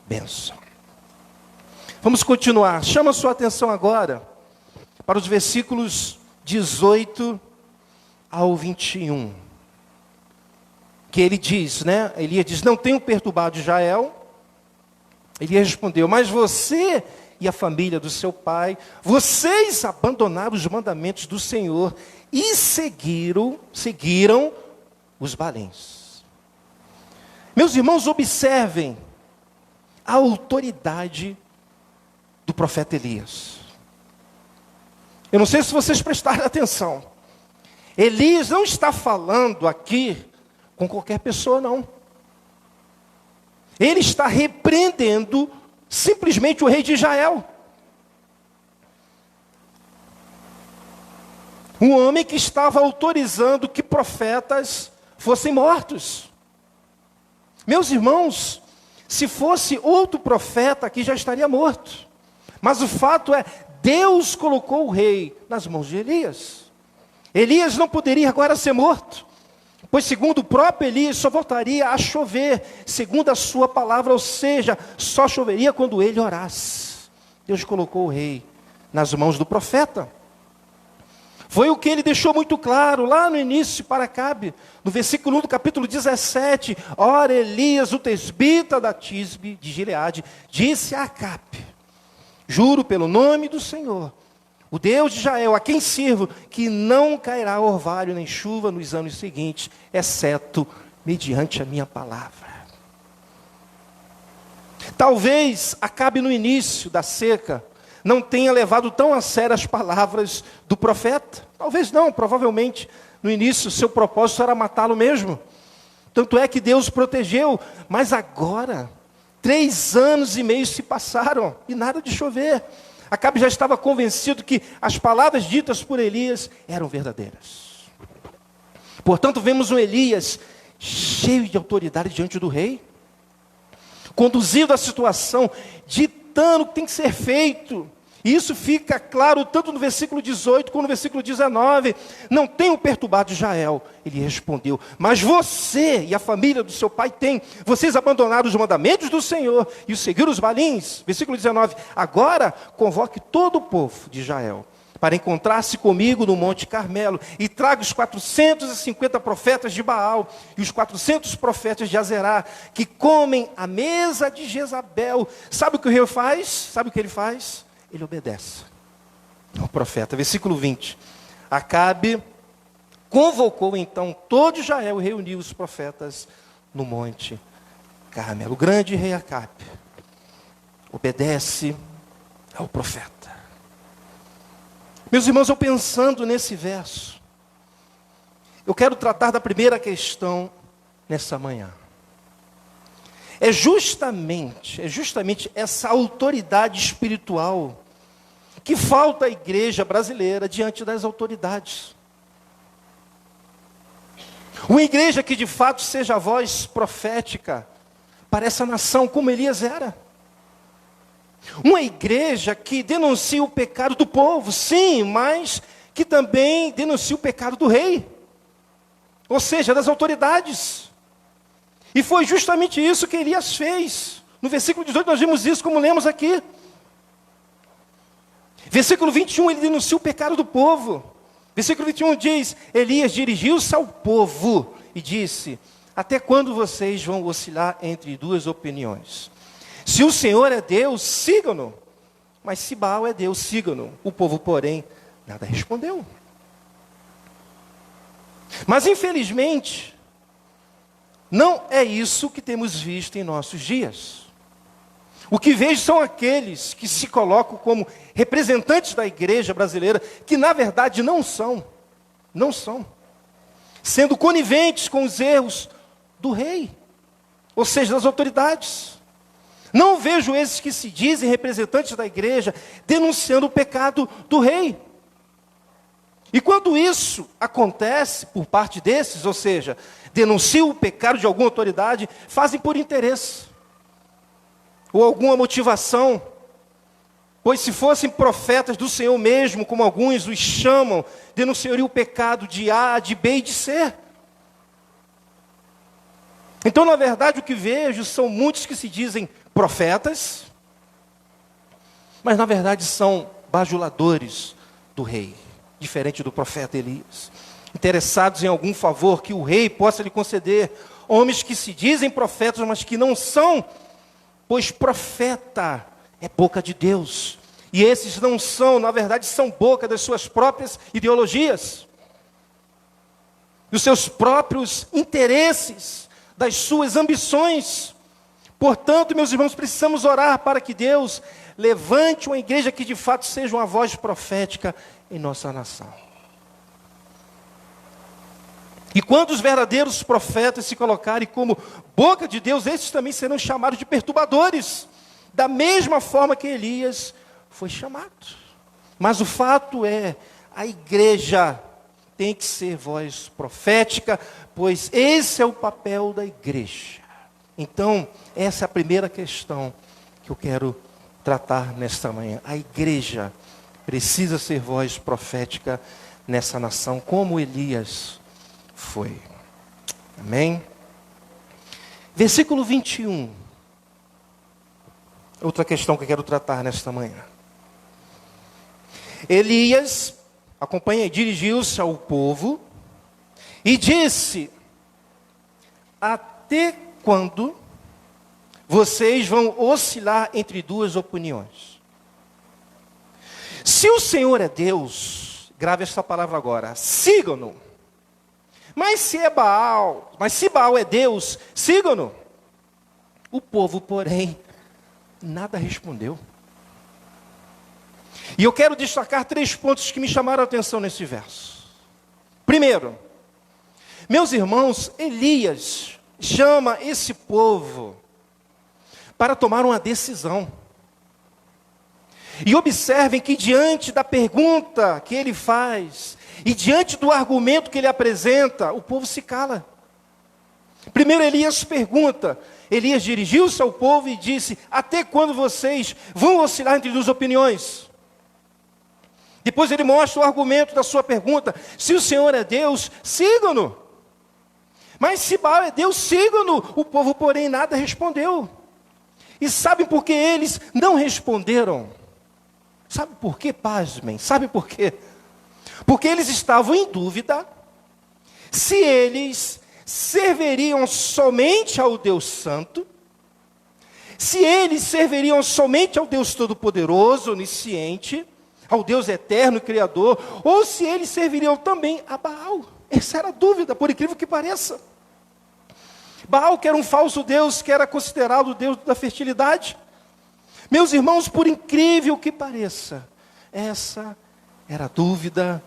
bênção. Vamos continuar. Chama a sua atenção agora para os versículos 18 ao 21. que ele diz, né? Elias diz, não tenho perturbado Israel. Elias respondeu, mas você e a família do seu pai, vocês abandonaram os mandamentos do Senhor e seguiram os Baalins. Meus irmãos, observem a autoridade do profeta Elias. Eu não sei se vocês prestaram atenção. Elias não está falando aqui com qualquer pessoa, não. Ele está repreendendo simplesmente o rei de Israel. Um homem que estava autorizando que profetas fossem mortos. Meus irmãos, se fosse outro profeta aqui já estaria morto. Mas o fato é, Deus colocou o rei nas mãos de Elias. Elias não poderia agora ser morto, pois segundo o próprio Elias, só voltaria a chover, segundo a sua palavra, ou seja, só choveria quando ele orasse. Deus colocou o rei nas mãos do profeta. Foi o que ele deixou muito claro, lá no início para Acabe, no versículo 1 do capítulo 17. Ora, Elias, o tesbita da Tisbe de Gileade, disse a Acabe, juro pelo nome do Senhor, o Deus de Israel, a quem sirvo, que não cairá orvalho nem chuva nos anos seguintes, exceto mediante a minha palavra. Talvez Acabe no início da seca não tenha levado tão a sério as palavras do profeta. Talvez não, provavelmente no início seu propósito era matá-lo mesmo. Tanto é que Deus protegeu, mas agora 3 anos e meio se passaram e nada de chover. Acabe já estava convencido que as palavras ditas por Elias eram verdadeiras. Portanto, vemos um Elias cheio de autoridade diante do rei, conduzindo a situação, ditando o que tem que ser feito. E isso fica claro tanto no versículo 18 como no versículo 19. Não tenho perturbado Israel. Ele respondeu, mas você e a família do seu pai têm. Vocês abandonaram os mandamentos do Senhor e o seguiram os Baalins. Versículo 19. Agora convoque todo o povo de Israel para encontrar-se comigo no Monte Carmelo. E traga os 450 profetas de Baal e os 400 profetas de Azerá, que comem à mesa de Jezabel. Sabe o que o rei faz? Sabe o que ele faz? Ele obedece ao profeta. Versículo 20. Acabe convocou então todo Israel e reuniu os profetas no Monte Carmelo. O grande rei Acabe obedece ao profeta. Meus irmãos, eu pensando nesse verso, eu quero tratar da primeira questão nessa manhã. É justamente essa autoridade espiritual que falta à igreja brasileira diante das autoridades. Uma igreja que de fato seja a voz profética para essa nação, como Elias era. Uma igreja que denuncia o pecado do povo, sim, mas que também denuncia o pecado do rei. Ou seja, das autoridades. E foi justamente isso que Elias fez. No versículo 18 nós vimos isso, como lemos aqui. Versículo 21, ele denuncia o pecado do povo. Versículo 21 diz, Elias dirigiu-se ao povo e disse, até quando vocês vão oscilar entre duas opiniões? Se o Senhor é Deus, sigam-no. Mas se Baal é Deus, sigam-no. O povo, porém, nada respondeu. Mas infelizmente, não é isso que temos visto em nossos dias. O que vejo são aqueles que se colocam como representantes da igreja brasileira, que na verdade não são, sendo coniventes com os erros do rei, ou seja, das autoridades. Não vejo esses que se dizem representantes da igreja denunciando o pecado do rei. E quando isso acontece por parte desses, ou seja, denunciam o pecado de alguma autoridade, fazem por interesse, ou alguma motivação, pois se fossem profetas do Senhor mesmo, como alguns os chamam, denunciariam o pecado de A, de B e de C. Então, na verdade, o que vejo são muitos que se dizem profetas, mas na verdade são bajuladores do rei, diferente do profeta Elias, interessados em algum favor que o rei possa lhe conceder, homens que se dizem profetas, mas que não são, pois profeta é boca de Deus. E esses não são, na verdade, são boca das suas próprias ideologias, dos seus próprios interesses, das suas ambições. Portanto, meus irmãos, precisamos orar para que Deus levante uma igreja que de fato seja uma voz profética em nossa nação. E quando os verdadeiros profetas se colocarem como boca de Deus, esses também serão chamados de perturbadores, da mesma forma que Elias foi chamado. Mas o fato é, a igreja tem que ser voz profética, pois esse é o papel da igreja. Então, essa é a primeira questão que eu quero tratar nesta manhã. A igreja precisa ser voz profética nessa nação, como Elias foi. Amém? Versículo 21. Outra questão que eu quero tratar nesta manhã. Elias, acompanha, dirigiu-se ao povo e disse: até quando vocês vão oscilar entre duas opiniões? Se o Senhor é Deus, grave essa palavra agora, sigam-no. Mas se Baal é Deus, sigam-no. O povo, porém, nada respondeu. E eu quero destacar 3 pontos que me chamaram a atenção nesse verso. Primeiro, meus irmãos, Elias chama esse povo para tomar uma decisão. E observem que diante da pergunta que ele faz, e diante do argumento que ele apresenta, o povo se cala. Primeiro Elias pergunta, Elias dirigiu-se ao povo e disse: até quando vocês vão oscilar entre duas opiniões? Depois ele mostra o argumento da sua pergunta: se o Senhor é Deus, sigam-no. Mas se Baal é Deus, sigam-no. O povo, porém, nada respondeu. E sabem por que eles não responderam? Sabe por quê? Pasmem, sabe por quê? Porque eles estavam em dúvida se eles serviriam somente ao Deus Santo, se eles serviriam somente ao Deus Todo-Poderoso, Onisciente, ao Deus Eterno, Criador, ou se eles serviriam também a Baal. Essa era a dúvida, por incrível que pareça. Baal, que era um falso Deus, que era considerado o Deus da fertilidade. Meus irmãos, por incrível que pareça, essa era a dúvida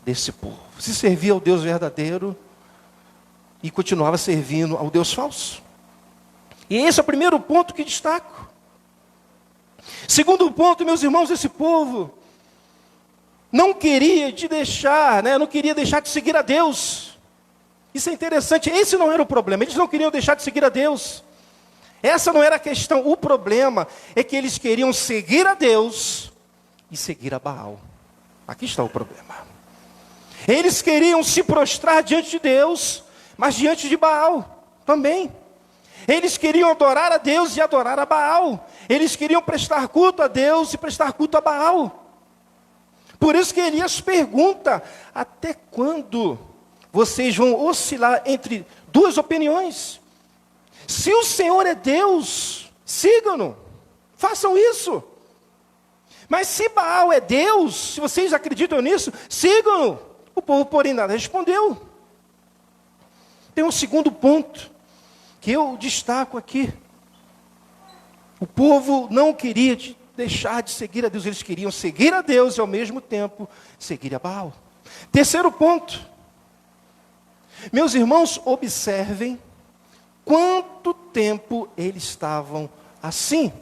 desse povo. Se servia ao Deus verdadeiro e continuava servindo ao Deus falso. E esse é o primeiro ponto que destaco. Segundo ponto, meus irmãos, esse povo não queria deixar de seguir a Deus. Isso é interessante, esse não era o problema, eles não queriam deixar de seguir a Deus. Essa não era a questão, o problema é que eles queriam seguir a Deus e seguir a Baal. Aqui está o problema. Eles queriam se prostrar diante de Deus, mas diante de Baal também. Eles queriam adorar a Deus e adorar a Baal. Eles queriam prestar culto a Deus e prestar culto a Baal. Por isso que Elias pergunta: até quando vocês vão oscilar entre duas opiniões? Se o Senhor é Deus, sigam-no, façam isso. Mas se Baal é Deus, se vocês acreditam nisso, sigam-no. O povo, porém, nada respondeu. Tem um segundo ponto que eu destaco aqui. O povo não queria deixar de seguir a Deus, eles queriam seguir a Deus e ao mesmo tempo seguir a Baal. Terceiro ponto. Meus irmãos, observem quanto tempo eles estavam assim.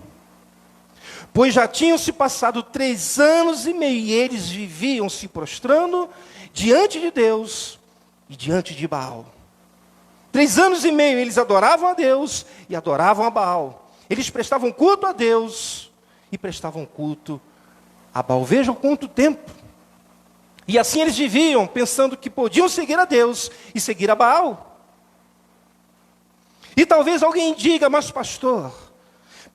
Pois já tinham se passado 3 anos e meio e eles viviam se prostrando diante de Deus e diante de Baal. 3 anos e meio eles adoravam a Deus e adoravam a Baal. Eles prestavam culto a Deus e prestavam culto a Baal. Vejam quanto tempo. E assim eles viviam, pensando que podiam seguir a Deus e seguir a Baal. E talvez alguém diga: mas pastor,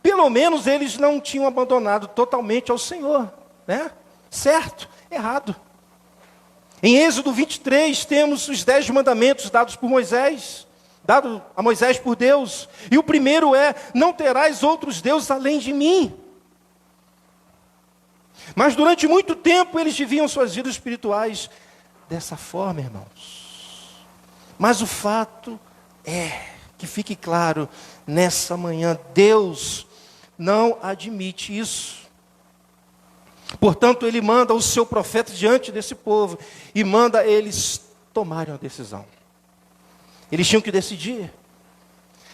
pelo menos eles não tinham abandonado totalmente ao Senhor, né? Certo? Errado. Em Êxodo 23 temos os 10 mandamentos dados por Moisés. dado a Moisés por Deus. E o primeiro é: não terás outros deuses além de mim. Mas durante muito tempo eles viviam suas vidas espirituais dessa forma, irmãos. Mas o fato é, que fique claro nessa manhã, Deus não admite isso. Portanto, Ele manda o seu profeta diante desse povo e manda eles tomarem uma decisão. Eles tinham que decidir.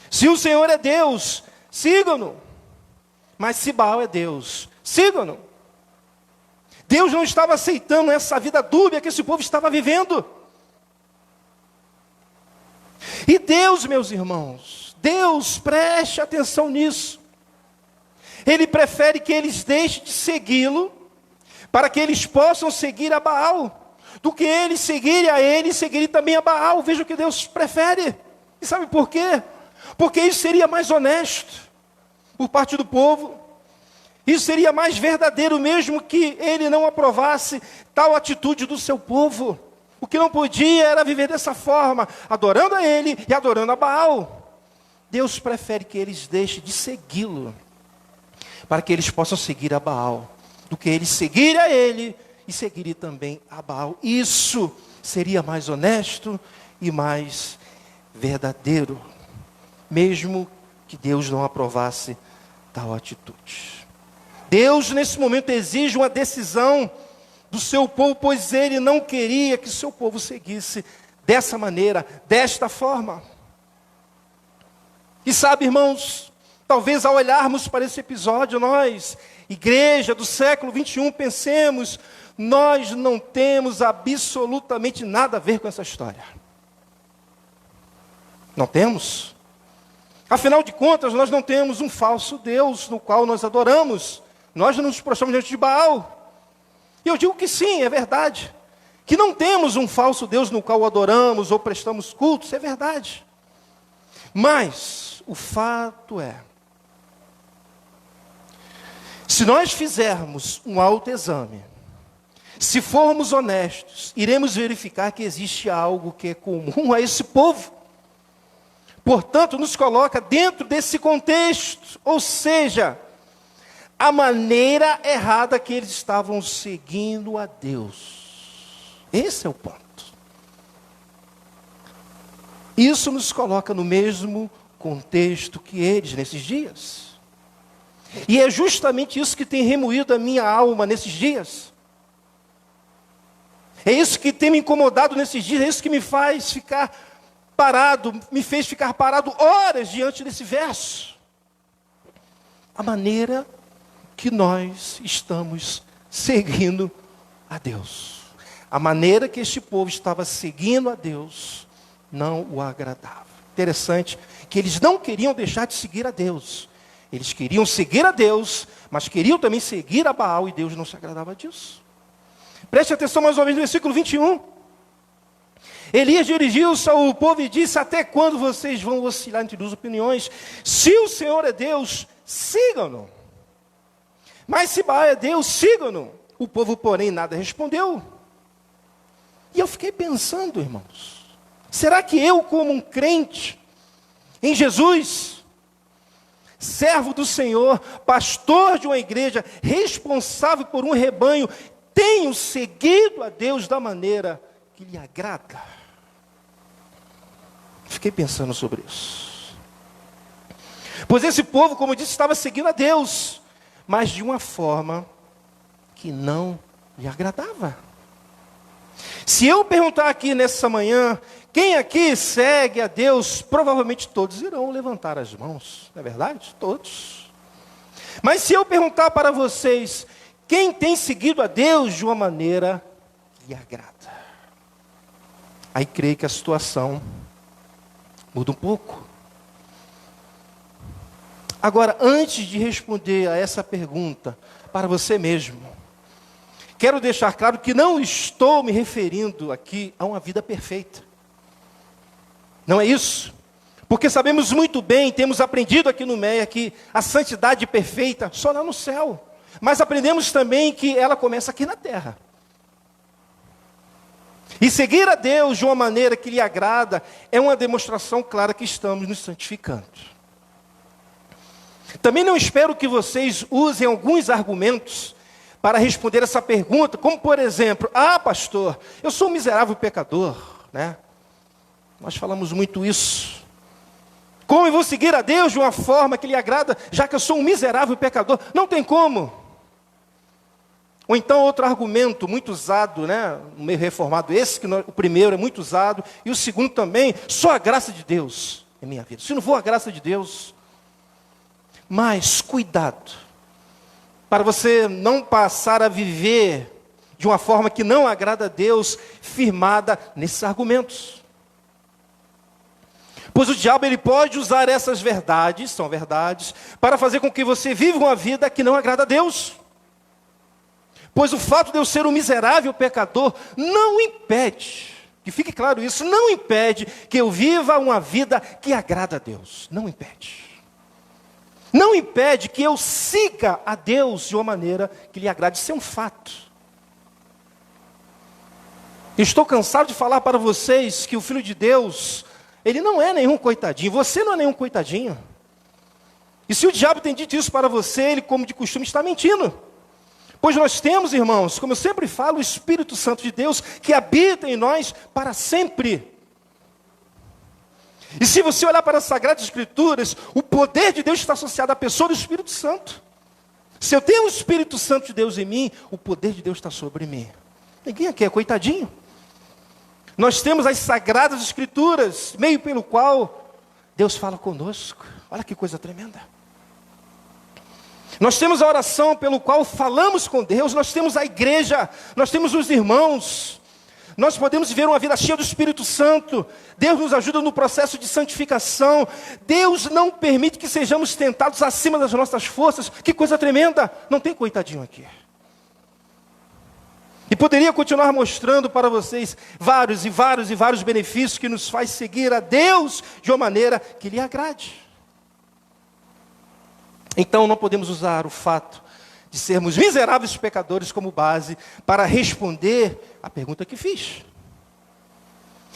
Se o Senhor é Deus, sigam-no. Mas se Baal é Deus, sigam-no. Deus não estava aceitando essa vida dúbia que esse povo estava vivendo. E Deus, meus irmãos, Deus, preste atenção nisso. Ele prefere que eles deixem de segui-lo, para que eles possam seguir a Baal, do que eles seguirem a ele e seguirem também a Baal. Veja o que Deus prefere. E sabe por quê? Porque isso seria mais honesto por parte do povo. Isso seria mais verdadeiro, mesmo que ele não aprovasse tal atitude do seu povo. O que não podia era viver dessa forma, adorando a ele e adorando a Baal. Deus prefere que eles deixem de segui-lo, para que eles possam seguir a Baal, do que eles seguirem a ele e seguirem também a Baal. Isso seria mais honesto e mais verdadeiro, mesmo que Deus não aprovasse tal atitude. Deus, nesse momento, exige uma decisão do seu povo, pois Ele não queria que o seu povo seguisse dessa maneira, desta forma. E sabe, irmãos, talvez ao olharmos para esse episódio, nós, igreja do século 21, pensemos: nós não temos absolutamente nada a ver com essa história. Não temos. Afinal de contas, nós não temos um falso Deus no qual nós adoramos. Nós não nos prostramos diante de Baal. E eu digo que sim, é verdade. Que não temos um falso Deus no qual adoramos ou prestamos culto, isso é verdade. Mas o fato é, se nós fizermos um autoexame, se formos honestos, iremos verificar que existe algo que é comum a esse povo. Portanto, nos coloca dentro desse contexto, ou seja, a maneira errada que eles estavam seguindo a Deus. Esse é o ponto. Isso nos coloca no mesmo contexto que eles nesses dias. E é justamente isso que tem remoído a minha alma nesses dias. É isso que tem me incomodado nesses dias, é isso que me faz ficar parado, me fez ficar parado horas diante desse verso. A maneira que nós estamos seguindo a Deus. A maneira que este povo estava seguindo a Deus não o agradava. Interessante que eles não queriam deixar de seguir a Deus. Eles queriam seguir a Deus, mas queriam também seguir a Baal, e Deus não se agradava disso. Preste atenção mais uma vez no versículo 21. Elias dirigiu-se ao povo e disse: até quando vocês vão oscilar entre duas opiniões? Se o Senhor é Deus, sigam-no. Mas se Baal é Deus, sigam-no. O povo, porém, nada respondeu. E eu fiquei pensando, irmãos, será que eu, como um crente em Jesus, servo do Senhor, pastor de uma igreja, responsável por um rebanho, tenho seguido a Deus da maneira que lhe agrada? Fiquei pensando sobre isso. Pois esse povo, como eu disse, estava seguindo a Deus, mas de uma forma que não lhe agradava. Se eu perguntar aqui nessa manhã, quem aqui segue a Deus, provavelmente todos irão levantar as mãos, não é verdade? Todos. Mas se eu perguntar para vocês, quem tem seguido a Deus de uma maneira que lhe agrada? Aí creio que a situação muda um pouco. Agora, antes de responder a essa pergunta para você mesmo, quero deixar claro que não estou me referindo aqui a uma vida perfeita. Não é isso. Porque sabemos muito bem, temos aprendido aqui no MEA que a santidade perfeita só lá no céu. Mas aprendemos também que ela começa aqui na terra. E seguir a Deus de uma maneira que lhe agrada é uma demonstração clara que estamos nos santificando. Também não espero que vocês usem alguns argumentos para responder essa pergunta, como por exemplo, pastor, eu sou um miserável pecador, né? Nós falamos muito isso. Como eu vou seguir a Deus de uma forma que lhe agrada, já que eu sou um miserável pecador? Não tem como. Ou então outro argumento muito usado, né, no meio reformado, o primeiro é muito usado, e o segundo também, só a graça de Deus é minha vida. Se não for a graça de Deus, mas cuidado, para você não passar a viver de uma forma que não agrada a Deus, firmada nesses argumentos. Pois o diabo ele pode usar essas verdades, são verdades, para fazer com que você viva uma vida que não agrada a Deus. Pois o fato de eu ser um miserável pecador não impede, que fique claro isso, não impede que eu viva uma vida que agrada a Deus. Não impede. Não impede que eu siga a Deus de uma maneira que lhe agrade. Isso é um fato. Estou cansado de falar para vocês que o Filho de Deus, ele não é nenhum coitadinho. Você não é nenhum coitadinho. E se o diabo tem dito isso para você, ele, como de costume, está mentindo. Pois nós temos, irmãos, como eu sempre falo, o Espírito Santo de Deus que habita em nós para sempre. E se você olhar para as Sagradas Escrituras, o poder de Deus está associado à pessoa do Espírito Santo. Se eu tenho o Espírito Santo de Deus em mim, o poder de Deus está sobre mim. Ninguém aqui é coitadinho. Nós temos as Sagradas Escrituras, meio pelo qual Deus fala conosco. Olha que coisa tremenda. Nós temos a oração pelo qual falamos com Deus, nós temos a igreja, nós temos os irmãos, nós podemos viver uma vida cheia do Espírito Santo. Deus nos ajuda no processo de santificação. Deus não permite que sejamos tentados acima das nossas forças. Que coisa tremenda, não tem coitadinho aqui. E poderia continuar mostrando para vocês vários e vários e vários benefícios que nos faz seguir a Deus de uma maneira que lhe agrade. Então não podemos usar o fato de sermos miseráveis pecadores como base para responder a pergunta que fiz.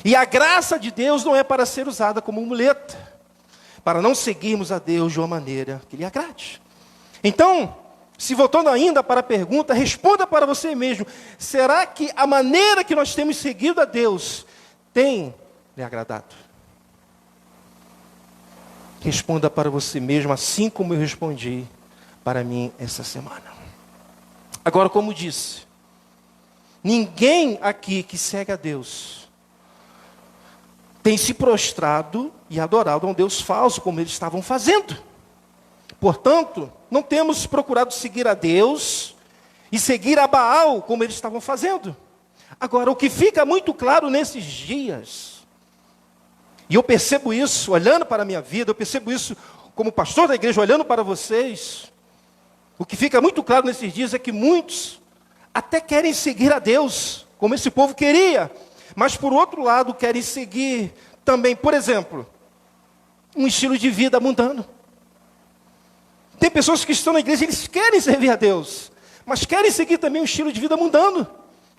E a graça de Deus não é para ser usada como muleta, para não seguirmos a Deus de uma maneira que lhe agrade. Então, se voltando ainda para a pergunta, responda para você mesmo: será que a maneira que nós temos seguido a Deus tem lhe agradado? Responda para você mesmo, assim como eu respondi para mim essa semana. Agora, como disse, ninguém aqui que segue a Deus tem se prostrado e adorado a um Deus falso, como eles estavam fazendo. Portanto, não temos procurado seguir a Deus e seguir a Baal, como eles estavam fazendo. Agora, o que fica muito claro nesses dias, e eu percebo isso olhando para a minha vida, eu percebo isso como pastor da igreja olhando para vocês, o que fica muito claro nesses dias é que muitos até querem seguir a Deus, como esse povo queria, mas por outro lado querem seguir também, por exemplo, um estilo de vida mundano. Tem pessoas que estão na igreja, eles querem servir a Deus, mas querem seguir também um estilo de vida mundano,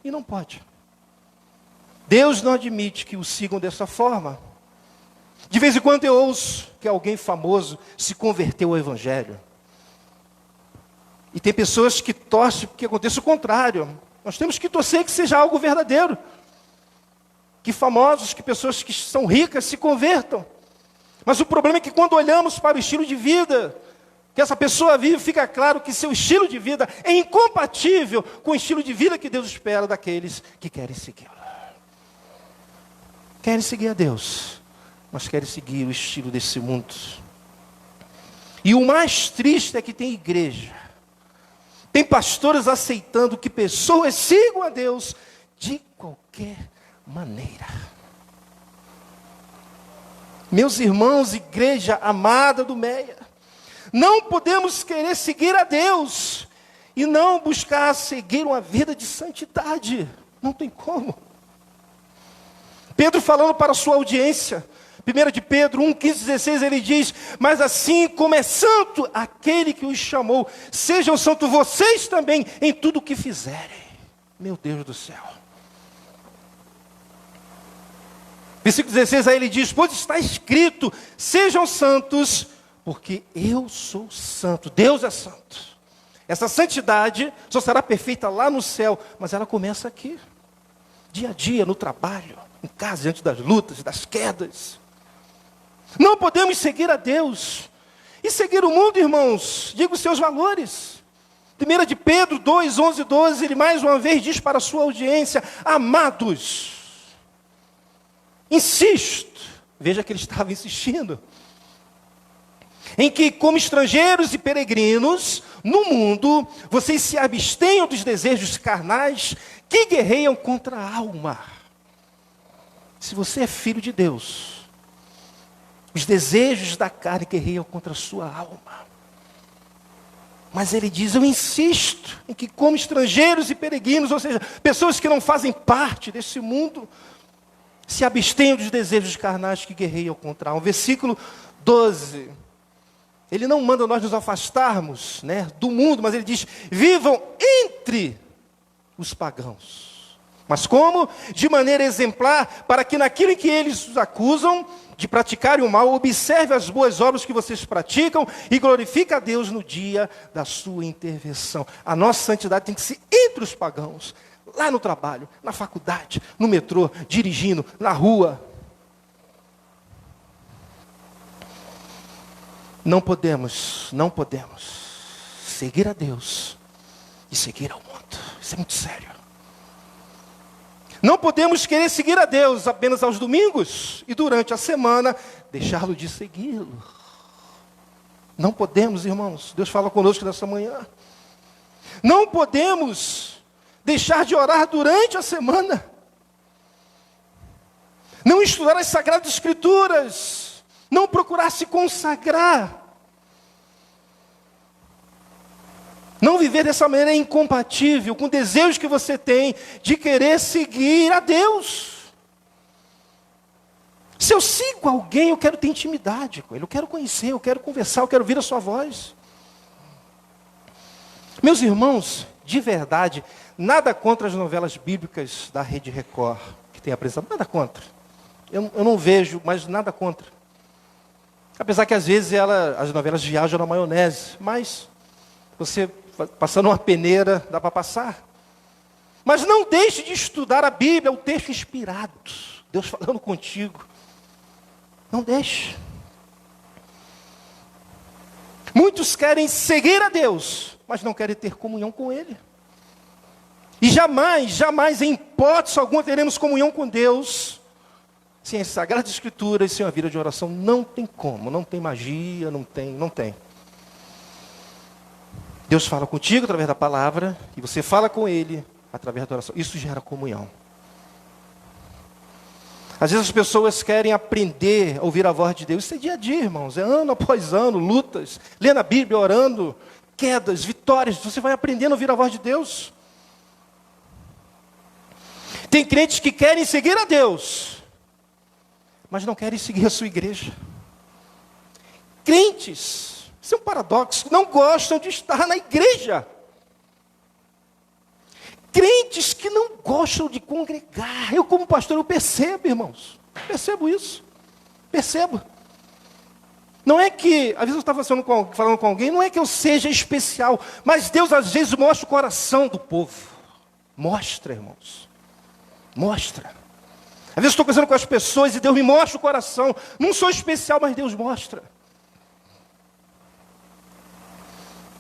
e não pode. Deus não admite que o sigam dessa forma. De vez em quando eu ouço que alguém famoso se converteu ao Evangelho. E tem pessoas que torcem que aconteça o contrário. Nós temos que torcer que seja algo verdadeiro. Que famosos, que pessoas que são ricas se convertam. Mas o problema é que quando olhamos para o estilo de vida que essa pessoa vive, fica claro que seu estilo de vida é incompatível com o estilo de vida que Deus espera daqueles que querem segui-lo. Querem seguir a Deus, mas querem seguir o estilo desse mundo. E o mais triste é que tem igreja, tem pastores aceitando que pessoas sigam a Deus de qualquer maneira. Meus irmãos, igreja amada do Meia, não podemos querer seguir a Deus e não buscar seguir uma vida de santidade. Não tem como. Pedro falando para a sua audiência, 1 de Pedro 1, 15, 16, ele diz: mas assim como é santo aquele que os chamou, sejam santos vocês também em tudo o que fizerem. Meu Deus do céu. Versículo 16, aí ele diz: pois está escrito, sejam santos, porque eu sou santo. Deus é santo. Essa santidade só será perfeita lá no céu, mas ela começa aqui. Dia a dia, no trabalho, em casa, diante das lutas, das quedas. Não podemos seguir a Deus e seguir o mundo, irmãos. Diga os seus valores. 1 de Pedro 2, 11 e 12, ele mais uma vez diz para a sua audiência: amados, insisto, veja que ele estava insistindo, em que como estrangeiros e peregrinos no mundo, vocês se abstenham dos desejos carnais que guerreiam contra a alma. Se você é filho de Deus, os desejos da carne guerreiam contra a sua alma. Mas ele diz: eu insisto em que como estrangeiros e peregrinos, ou seja, pessoas que não fazem parte desse mundo, se abstenham dos desejos carnais que guerreiam contra a alma. Versículo 12. Ele não manda nós nos afastarmos, do mundo, mas ele diz: vivam entre os pagãos. Mas como? De maneira exemplar, para que naquilo em que eles os acusam de praticarem o mal, observe as boas obras que vocês praticam e glorifique a Deus no dia da sua intervenção. A nossa santidade tem que ser entre os pagãos, lá no trabalho, na faculdade, no metrô, dirigindo, na rua. Não podemos seguir a Deus e seguir ao mundo. Isso é muito sério. Não podemos querer seguir a Deus apenas aos domingos e durante a semana deixá-lo de segui-lo. Não podemos, irmãos. Deus fala conosco nessa manhã. Não podemos deixar de orar durante a semana. Não estudar as Sagradas Escrituras. Não procurar se consagrar. Não viver dessa maneira é incompatível com o desejo que você tem de querer seguir a Deus. Se eu sigo alguém, eu quero ter intimidade com ele, eu quero conhecer, eu quero conversar, eu quero ouvir a sua voz. Meus irmãos, de verdade, nada contra as novelas bíblicas da Rede Record, que tem apresentado, nada contra. Eu não vejo, mas nada contra. Apesar que às vezes as novelas viajam na maionese, mas você passando uma peneira, dá para passar. Mas não deixe de estudar a Bíblia, o texto inspirado. Deus falando contigo. Não deixe. Muitos querem seguir a Deus, mas não querem ter comunhão com Ele. E jamais, em hipótese alguma, teremos comunhão com Deus sem as Sagradas Escrituras, sem a vida de oração. Não tem como, não tem magia, não tem. Deus fala contigo através da palavra, e você fala com Ele através da oração. Isso gera comunhão. Às vezes as pessoas querem aprender a ouvir a voz de Deus. Isso é dia a dia, irmãos. É ano após ano, lutas, lendo a Bíblia, orando, quedas, vitórias. Você vai aprendendo a ouvir a voz de Deus. Tem crentes que querem seguir a Deus, mas não querem seguir a sua igreja. Crentes, isso é um paradoxo, não gostam de estar na igreja. Crentes que não gostam de congregar. Eu como pastor, eu percebo, irmãos. Percebo isso. Percebo. Não é que, às vezes eu estava falando com alguém, não é que eu seja especial, mas Deus às vezes mostra o coração do povo. Mostra, irmãos. Mostra. Às vezes eu estou conversando com as pessoas e Deus me mostra o coração. Não sou especial, mas Deus mostra.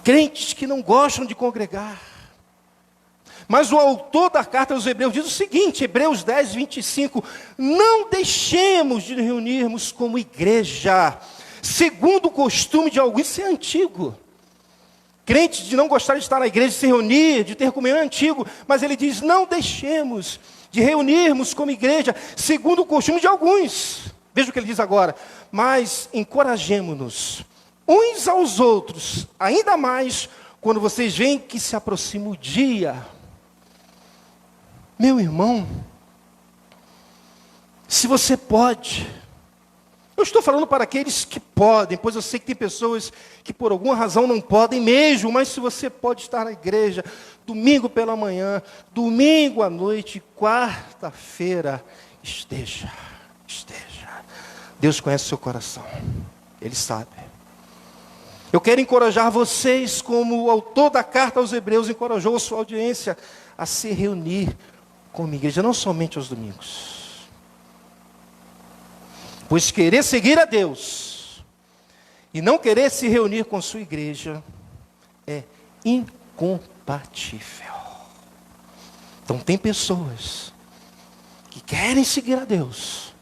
Crentes que não gostam de congregar. Mas o autor da carta aos Hebreus diz o seguinte, Hebreus 10, 25. Não deixemos de reunirmos como igreja, segundo o costume de alguns. Isso é antigo. Crentes de não gostar de estar na igreja, de se reunir, de ter comunhão é antigo. Mas ele diz, não deixemos de reunirmos como igreja, segundo o costume de alguns. Veja o que ele diz agora. Mas encorajemo-nos uns aos outros, ainda mais quando vocês veem que se aproxima o dia. Meu irmão, se você pode, eu estou falando para aqueles que podem, pois eu sei que tem pessoas que por alguma razão não podem mesmo, mas se você pode estar na igreja, domingo pela manhã, domingo à noite, quarta-feira, esteja. esteja. Deus conhece o seu coração. Ele sabe. Eu quero encorajar vocês, como o autor da carta aos Hebreus encorajou a sua audiência a se reunir com a igreja, não somente aos domingos. Pois querer seguir a Deus e não querer se reunir com sua igreja é incompatível. Então tem pessoas que querem seguir a Deus,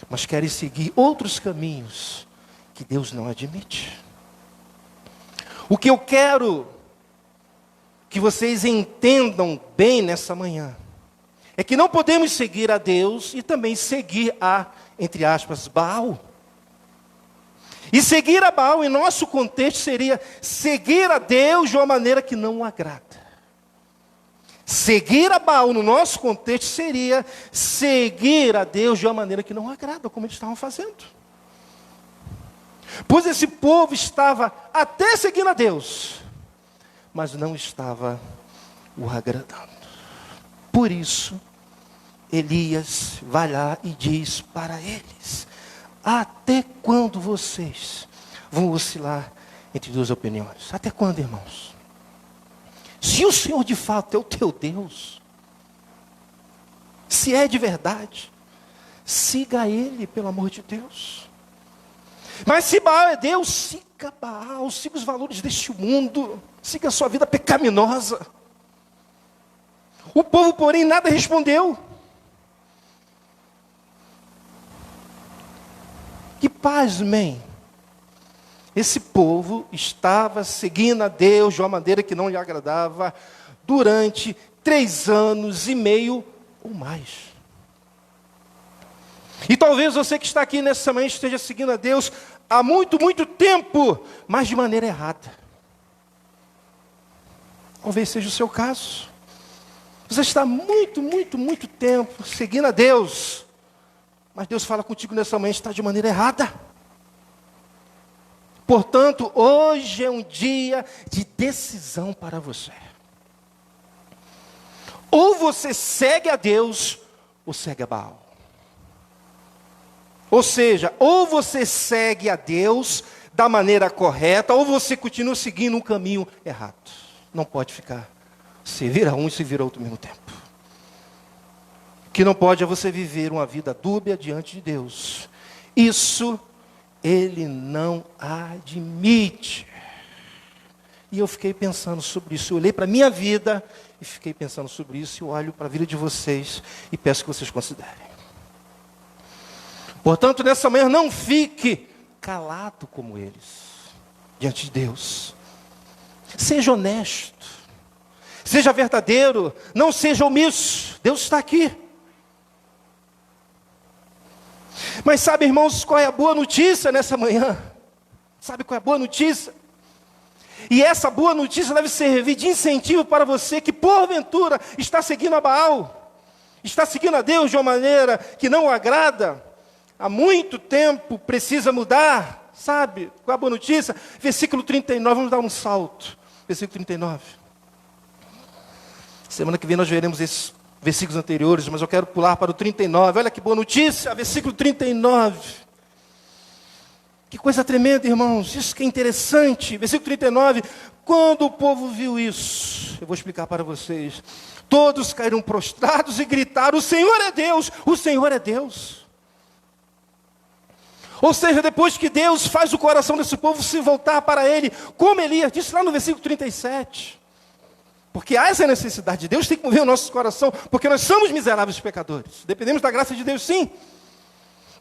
mas querem seguir outros caminhos que Deus não admite. O que eu quero que vocês entendam bem nessa manhã é que não podemos seguir a Deus e também seguir a, entre aspas, Baal. E seguir a Baal, em nosso contexto, seria seguir a Deus de uma maneira que não o agrada. Seguir a Baal, no nosso contexto, seria seguir a Deus de uma maneira que não o agrada, como eles estavam fazendo. Pois esse povo estava até seguindo a Deus, mas não estava o agradando. Por isso, Elias vai lá e diz para eles: até quando vocês vão oscilar entre duas opiniões? Até quando, irmãos? Se o Senhor de fato é o teu Deus, se é de verdade, siga Ele, pelo amor de Deus. Mas se Baal é Deus, siga Baal, siga os valores deste mundo, siga a sua vida pecaminosa. O povo, porém, nada respondeu. E pasmem, esse povo estava seguindo a Deus de uma maneira que não lhe agradava durante 3 anos e meio ou mais. E talvez você que está aqui nessa manhã esteja seguindo a Deus há muito, muito tempo, mas de maneira errada. Talvez seja o seu caso. Você está muito, muito, muito tempo seguindo a Deus, mas Deus fala contigo nessa manhã, está de maneira errada. Portanto, hoje é um dia de decisão para você. Ou você segue a Deus, ou segue a Baal. Ou seja, ou você segue a Deus da maneira correta, ou você continua seguindo um caminho errado. Não pode ficar, se vira um e se vira outro ao mesmo tempo. O que não pode é você viver uma vida dúbia diante de Deus. Isso Ele não admite. E eu fiquei pensando sobre isso. Eu olhei para a minha vida e fiquei pensando sobre isso. E olho para a vida de vocês e peço que vocês considerem. Portanto, nessa manhã, não fique calado como eles, diante de Deus. Seja honesto, seja verdadeiro, não seja omisso. Deus está aqui. Mas sabe, irmãos, qual é a boa notícia nessa manhã? Sabe qual é a boa notícia? E essa boa notícia deve servir de incentivo para você que porventura está seguindo a Baal, está seguindo a Deus de uma maneira que não o agrada. Há muito tempo precisa mudar, sabe? Qual é a boa notícia? Versículo 39, vamos dar um salto. Versículo 39. Semana que vem nós veremos esses versículos anteriores, mas eu quero pular para o 39. Olha que boa notícia, versículo 39. Que coisa tremenda, irmãos. Isso que é interessante. Versículo 39. Quando o povo viu isso, eu vou explicar para vocês. Todos caíram prostrados e gritaram: o Senhor é Deus, o Senhor é Deus. Ou seja, depois que Deus faz o coração desse povo se voltar para Ele, como Elias disse lá no versículo 37. Porque há essa necessidade de Deus, tem que mover o nosso coração, porque nós somos miseráveis pecadores. Dependemos da graça de Deus, sim.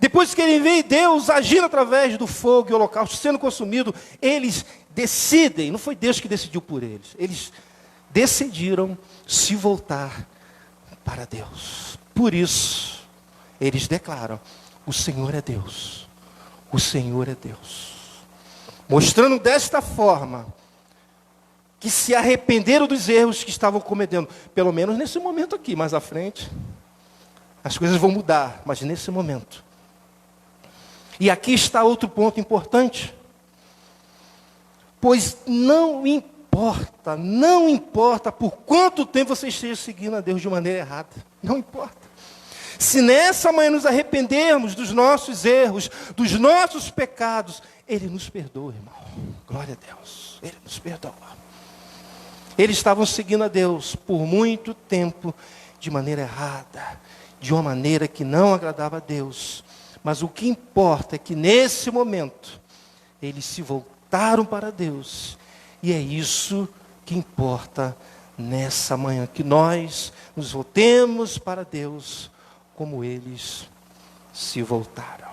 Depois que Ele vê Deus agindo através do fogo e o holocausto sendo consumido, eles decidem, não foi Deus que decidiu por eles decidiram se voltar para Deus. Por isso, eles declaram: o Senhor é Deus. O Senhor é Deus. Mostrando desta forma que se arrependeram dos erros que estavam cometendo. Pelo menos nesse momento aqui, mais à frente, as coisas vão mudar, mas nesse momento. E aqui está outro ponto importante. Pois não importa por quanto tempo você esteja seguindo a Deus de maneira errada. Não importa. Se nessa manhã nos arrependermos dos nossos erros, dos nossos pecados, Ele nos perdoa, irmão. Glória a Deus, Ele nos perdoa. Eles estavam seguindo a Deus por muito tempo de maneira errada, de uma maneira que não agradava a Deus. Mas o que importa é que nesse momento, eles se voltaram para Deus. E é isso que importa nessa manhã, que nós nos voltemos para Deus como eles se voltaram.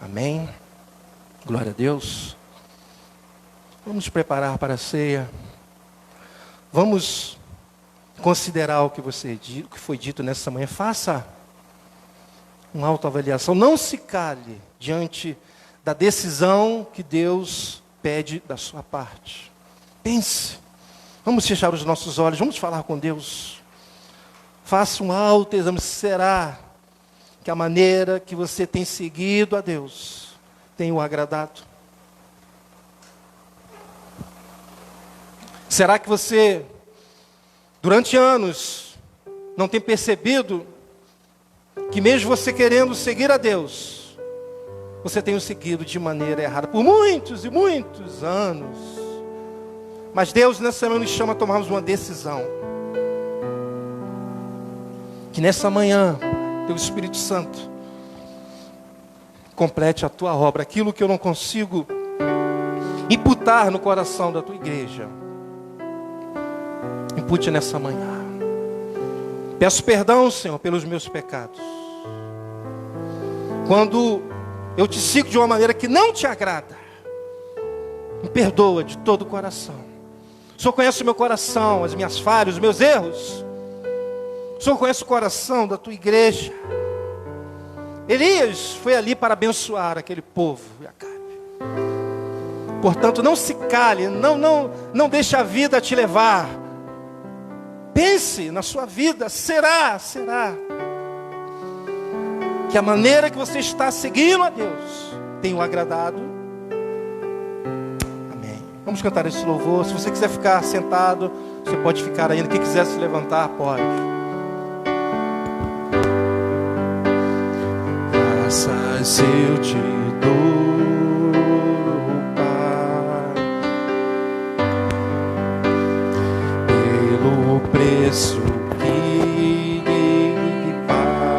Amém? Glória a Deus. Vamos preparar para a ceia. Vamos considerar o que foi dito nessa manhã. Faça uma autoavaliação. Não se cale diante da decisão que Deus pede da sua parte. Pense. Vamos fechar os nossos olhos. Vamos falar com Deus. Faça um autoexame. Será que a maneira que você tem seguido a Deus tem o agradado? Será que você, durante anos, não tem percebido que mesmo você querendo seguir a Deus, você tem o seguido de maneira errada por muitos e muitos anos? Mas Deus nessa manhã nos chama a tomarmos uma decisão. Que nessa manhã, teu Espírito Santo complete a tua obra. Aquilo que eu não consigo imputar no coração da tua igreja, impute nessa manhã. Peço perdão, Senhor, pelos meus pecados. Quando eu te sigo de uma maneira que não te agrada, me perdoa de todo o coração. O Senhor conhece o meu coração, as minhas falhas, os meus erros. O Senhor conhece o coração da tua igreja. Elias foi ali para abençoar aquele povo e Acabe. Portanto, não se cale, não deixe a vida te levar. Pense na sua vida. Será que a maneira que você está seguindo a Deus tem o agradado? Amém. Vamos cantar esse louvor. Se você quiser ficar sentado, você pode ficar ainda. Quem quiser se levantar, pode. Graças eu te dou, Pai, pelo preço que pagou,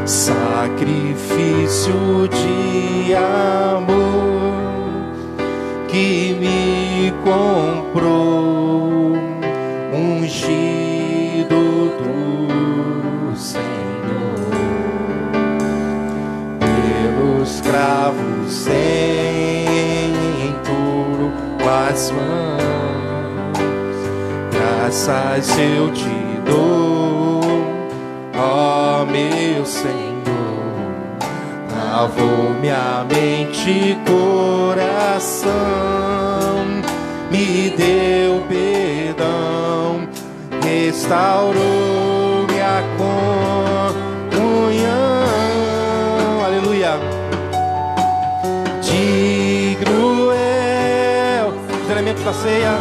sacrifício de amor que me comprou, ungido do Senhor, pelos cravos sem touro as mãos. Graças eu te dou, ó meu Senhor. Lavou minha mente e coração, me deu perdão, restaurou minha comunhão. Aleluia. Digno é os elementos da ceia.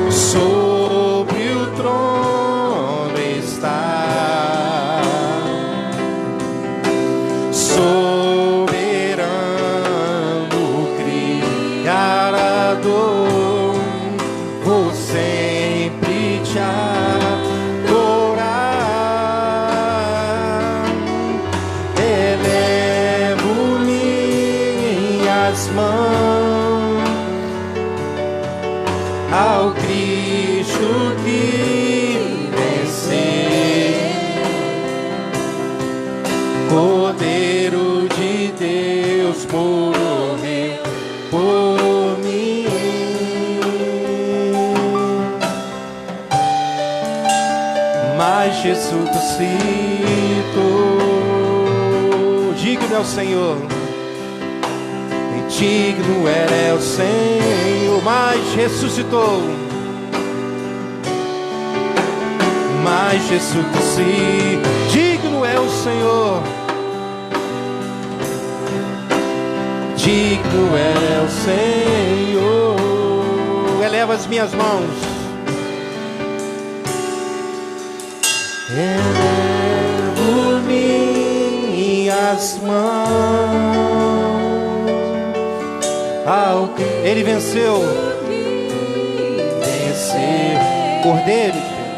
Sobre o trono está soberano, Criador, vou sempre te adorar. Elevo minhas mãos ao Cristo que venceu, Cordeiro de Deus morreu por mim. Mas Jesus ressuscitou, digno é o Senhor, digno é o Senhor, mas ressuscitou, mas ressuscitou, digno é o Senhor, digno é o Senhor. Eleva as minhas mãos elevo minhas mãos ao que Ele venceu, Cordeiro de Deus,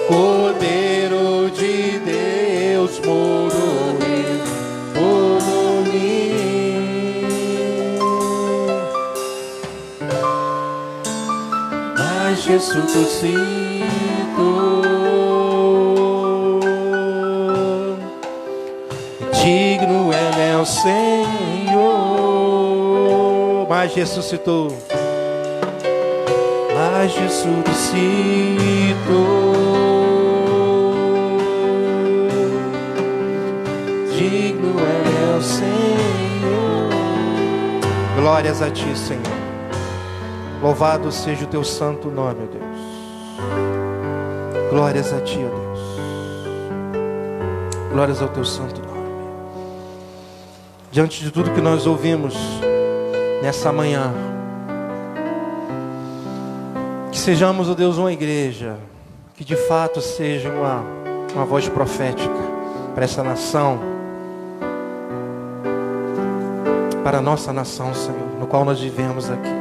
Cordeiro de Deus, morou por mim. Mas ressuscitou, digno é meu Senhor. Mas ressuscitou, mas ressuscitou, digno é meu Senhor. Glórias a ti, Senhor. Louvado seja o teu santo nome, ó Deus. Glórias a ti, ó Deus. Glórias ao teu santo nome. Diante de tudo que nós ouvimos nessa manhã, que sejamos, ó Deus, uma igreja que de fato seja uma voz profética para essa nação, para a nossa nação, Senhor, no qual nós vivemos aqui.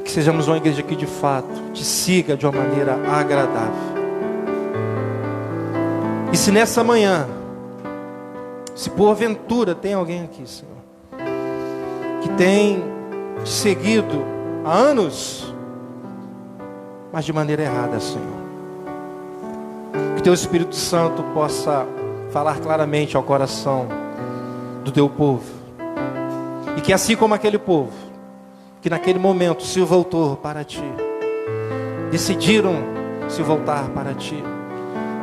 Que sejamos uma igreja que de fato te siga de uma maneira agradável. E se nessa manhã, se porventura tem alguém aqui, Senhor, que tem te seguido há anos, mas de maneira errada, Senhor, que teu Espírito Santo possa falar claramente ao coração do teu povo, e que assim como aquele povo, que naquele momento se voltou para ti, decidiram se voltar para ti,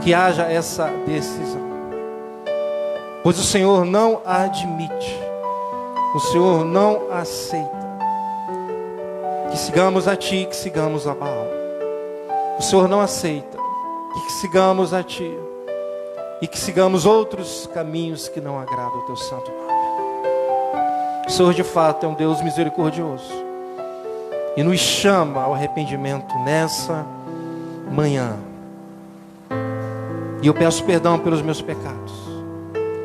que haja essa decisão, pois o Senhor não admite, o Senhor não aceita que sigamos a ti, que sigamos a Baal. O Senhor não aceita que sigamos a ti e que sigamos outros caminhos que não agradam o teu santo nome. O Senhor de fato é um Deus misericordioso e nos chama ao arrependimento nessa manhã. E eu peço perdão pelos meus pecados.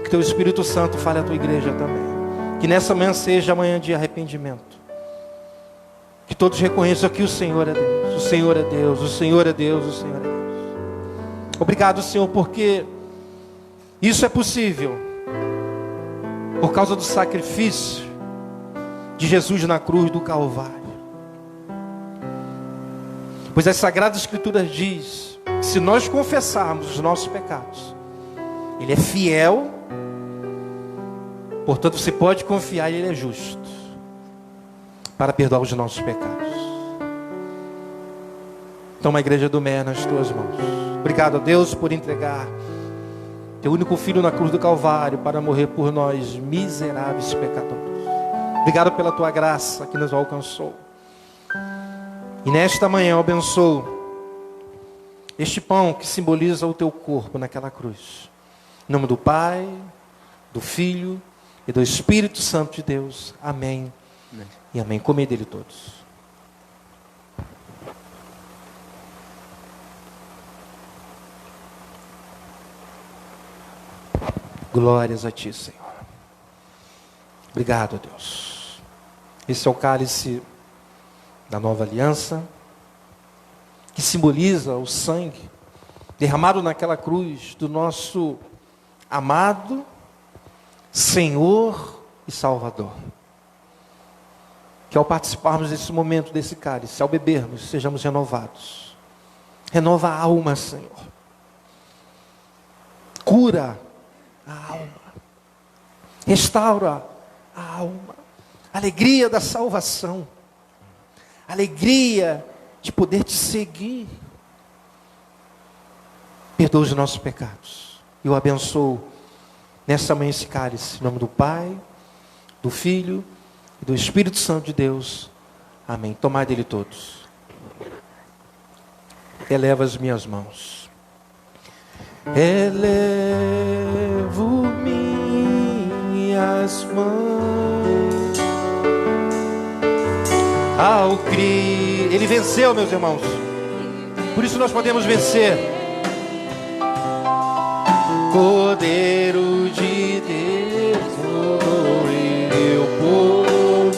Que teu Espírito Santo fale à tua igreja também. Que nessa manhã seja manhã de arrependimento. Que todos reconheçam que o Senhor é Deus. O Senhor é Deus, o Senhor é Deus, o Senhor é Deus. Obrigado, Senhor, porque isso é possível por causa do sacrifício de Jesus na cruz do Calvário. Pois as Sagradas Escrituras diz que se nós confessarmos os nossos pecados, Ele é fiel, portanto você pode confiar, Ele é justo para perdoar os nossos pecados. Toma a igreja do Mer nas tuas mãos. Obrigado a Deus por entregar teu único filho na cruz do Calvário para morrer por nós miseráveis pecadores. Obrigado pela tua graça que nos alcançou. E nesta manhã eu abençoo este pão que simboliza o teu corpo naquela cruz. Em nome do Pai, do Filho e do Espírito Santo de Deus. Amém. Amém. E amém. Comei dele todos. Glórias a ti, Senhor. Obrigado, Deus. Esse é o cálice da nova aliança, que simboliza o sangue derramado naquela cruz do nosso amado Senhor e Salvador. Que ao participarmos desse momento, desse cálice, ao bebermos, sejamos renovados. Renova a alma, Senhor. Cura a alma. Restaura a alma. Alegria da salvação. Alegria de poder te seguir. Perdoa os nossos pecados. Eu abençoo nessa manhã esse cálice. Em nome do Pai, do Filho e do Espírito Santo de Deus. Amém. Tomai dele todos. Eleva as minhas mãos. Elevo minhas mãos ao Cristo. Ele venceu, meus irmãos. Por isso nós podemos vencer. Cordeiro de Deus, morreu por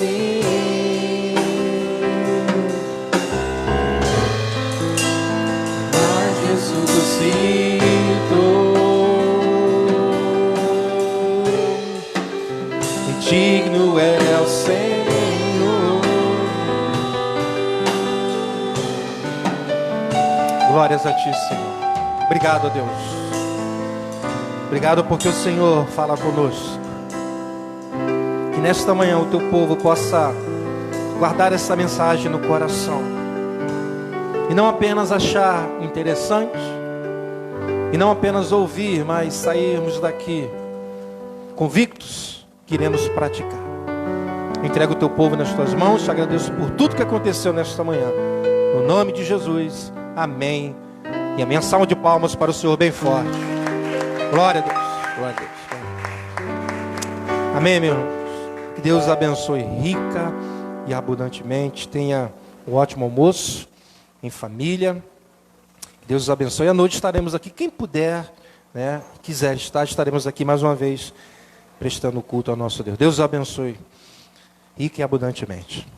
mim. Mas Jesus ressuscitou. Digno é o Senhor. Glórias a Ti, Senhor. Obrigado, Deus. Obrigado porque o Senhor fala conosco. Que nesta manhã o Teu povo possa guardar essa mensagem no coração. E não apenas achar interessante. E não apenas ouvir, mas sairmos daqui convictos que iremos praticar. Entrego o Teu povo nas Tuas mãos. Te agradeço por tudo que aconteceu nesta manhã. No nome de Jesus. Amém. E a minha salva de palmas para o Senhor bem forte. Glória a Deus. Glória a Deus. Amém, meus irmãos. Que Deus abençoe rica e abundantemente. Tenha um ótimo almoço em família. Que Deus os abençoe. À noite estaremos aqui. Quem puder, quiser estar, estaremos aqui mais uma vez prestando culto ao nosso Deus. Deus os abençoe rica e abundantemente.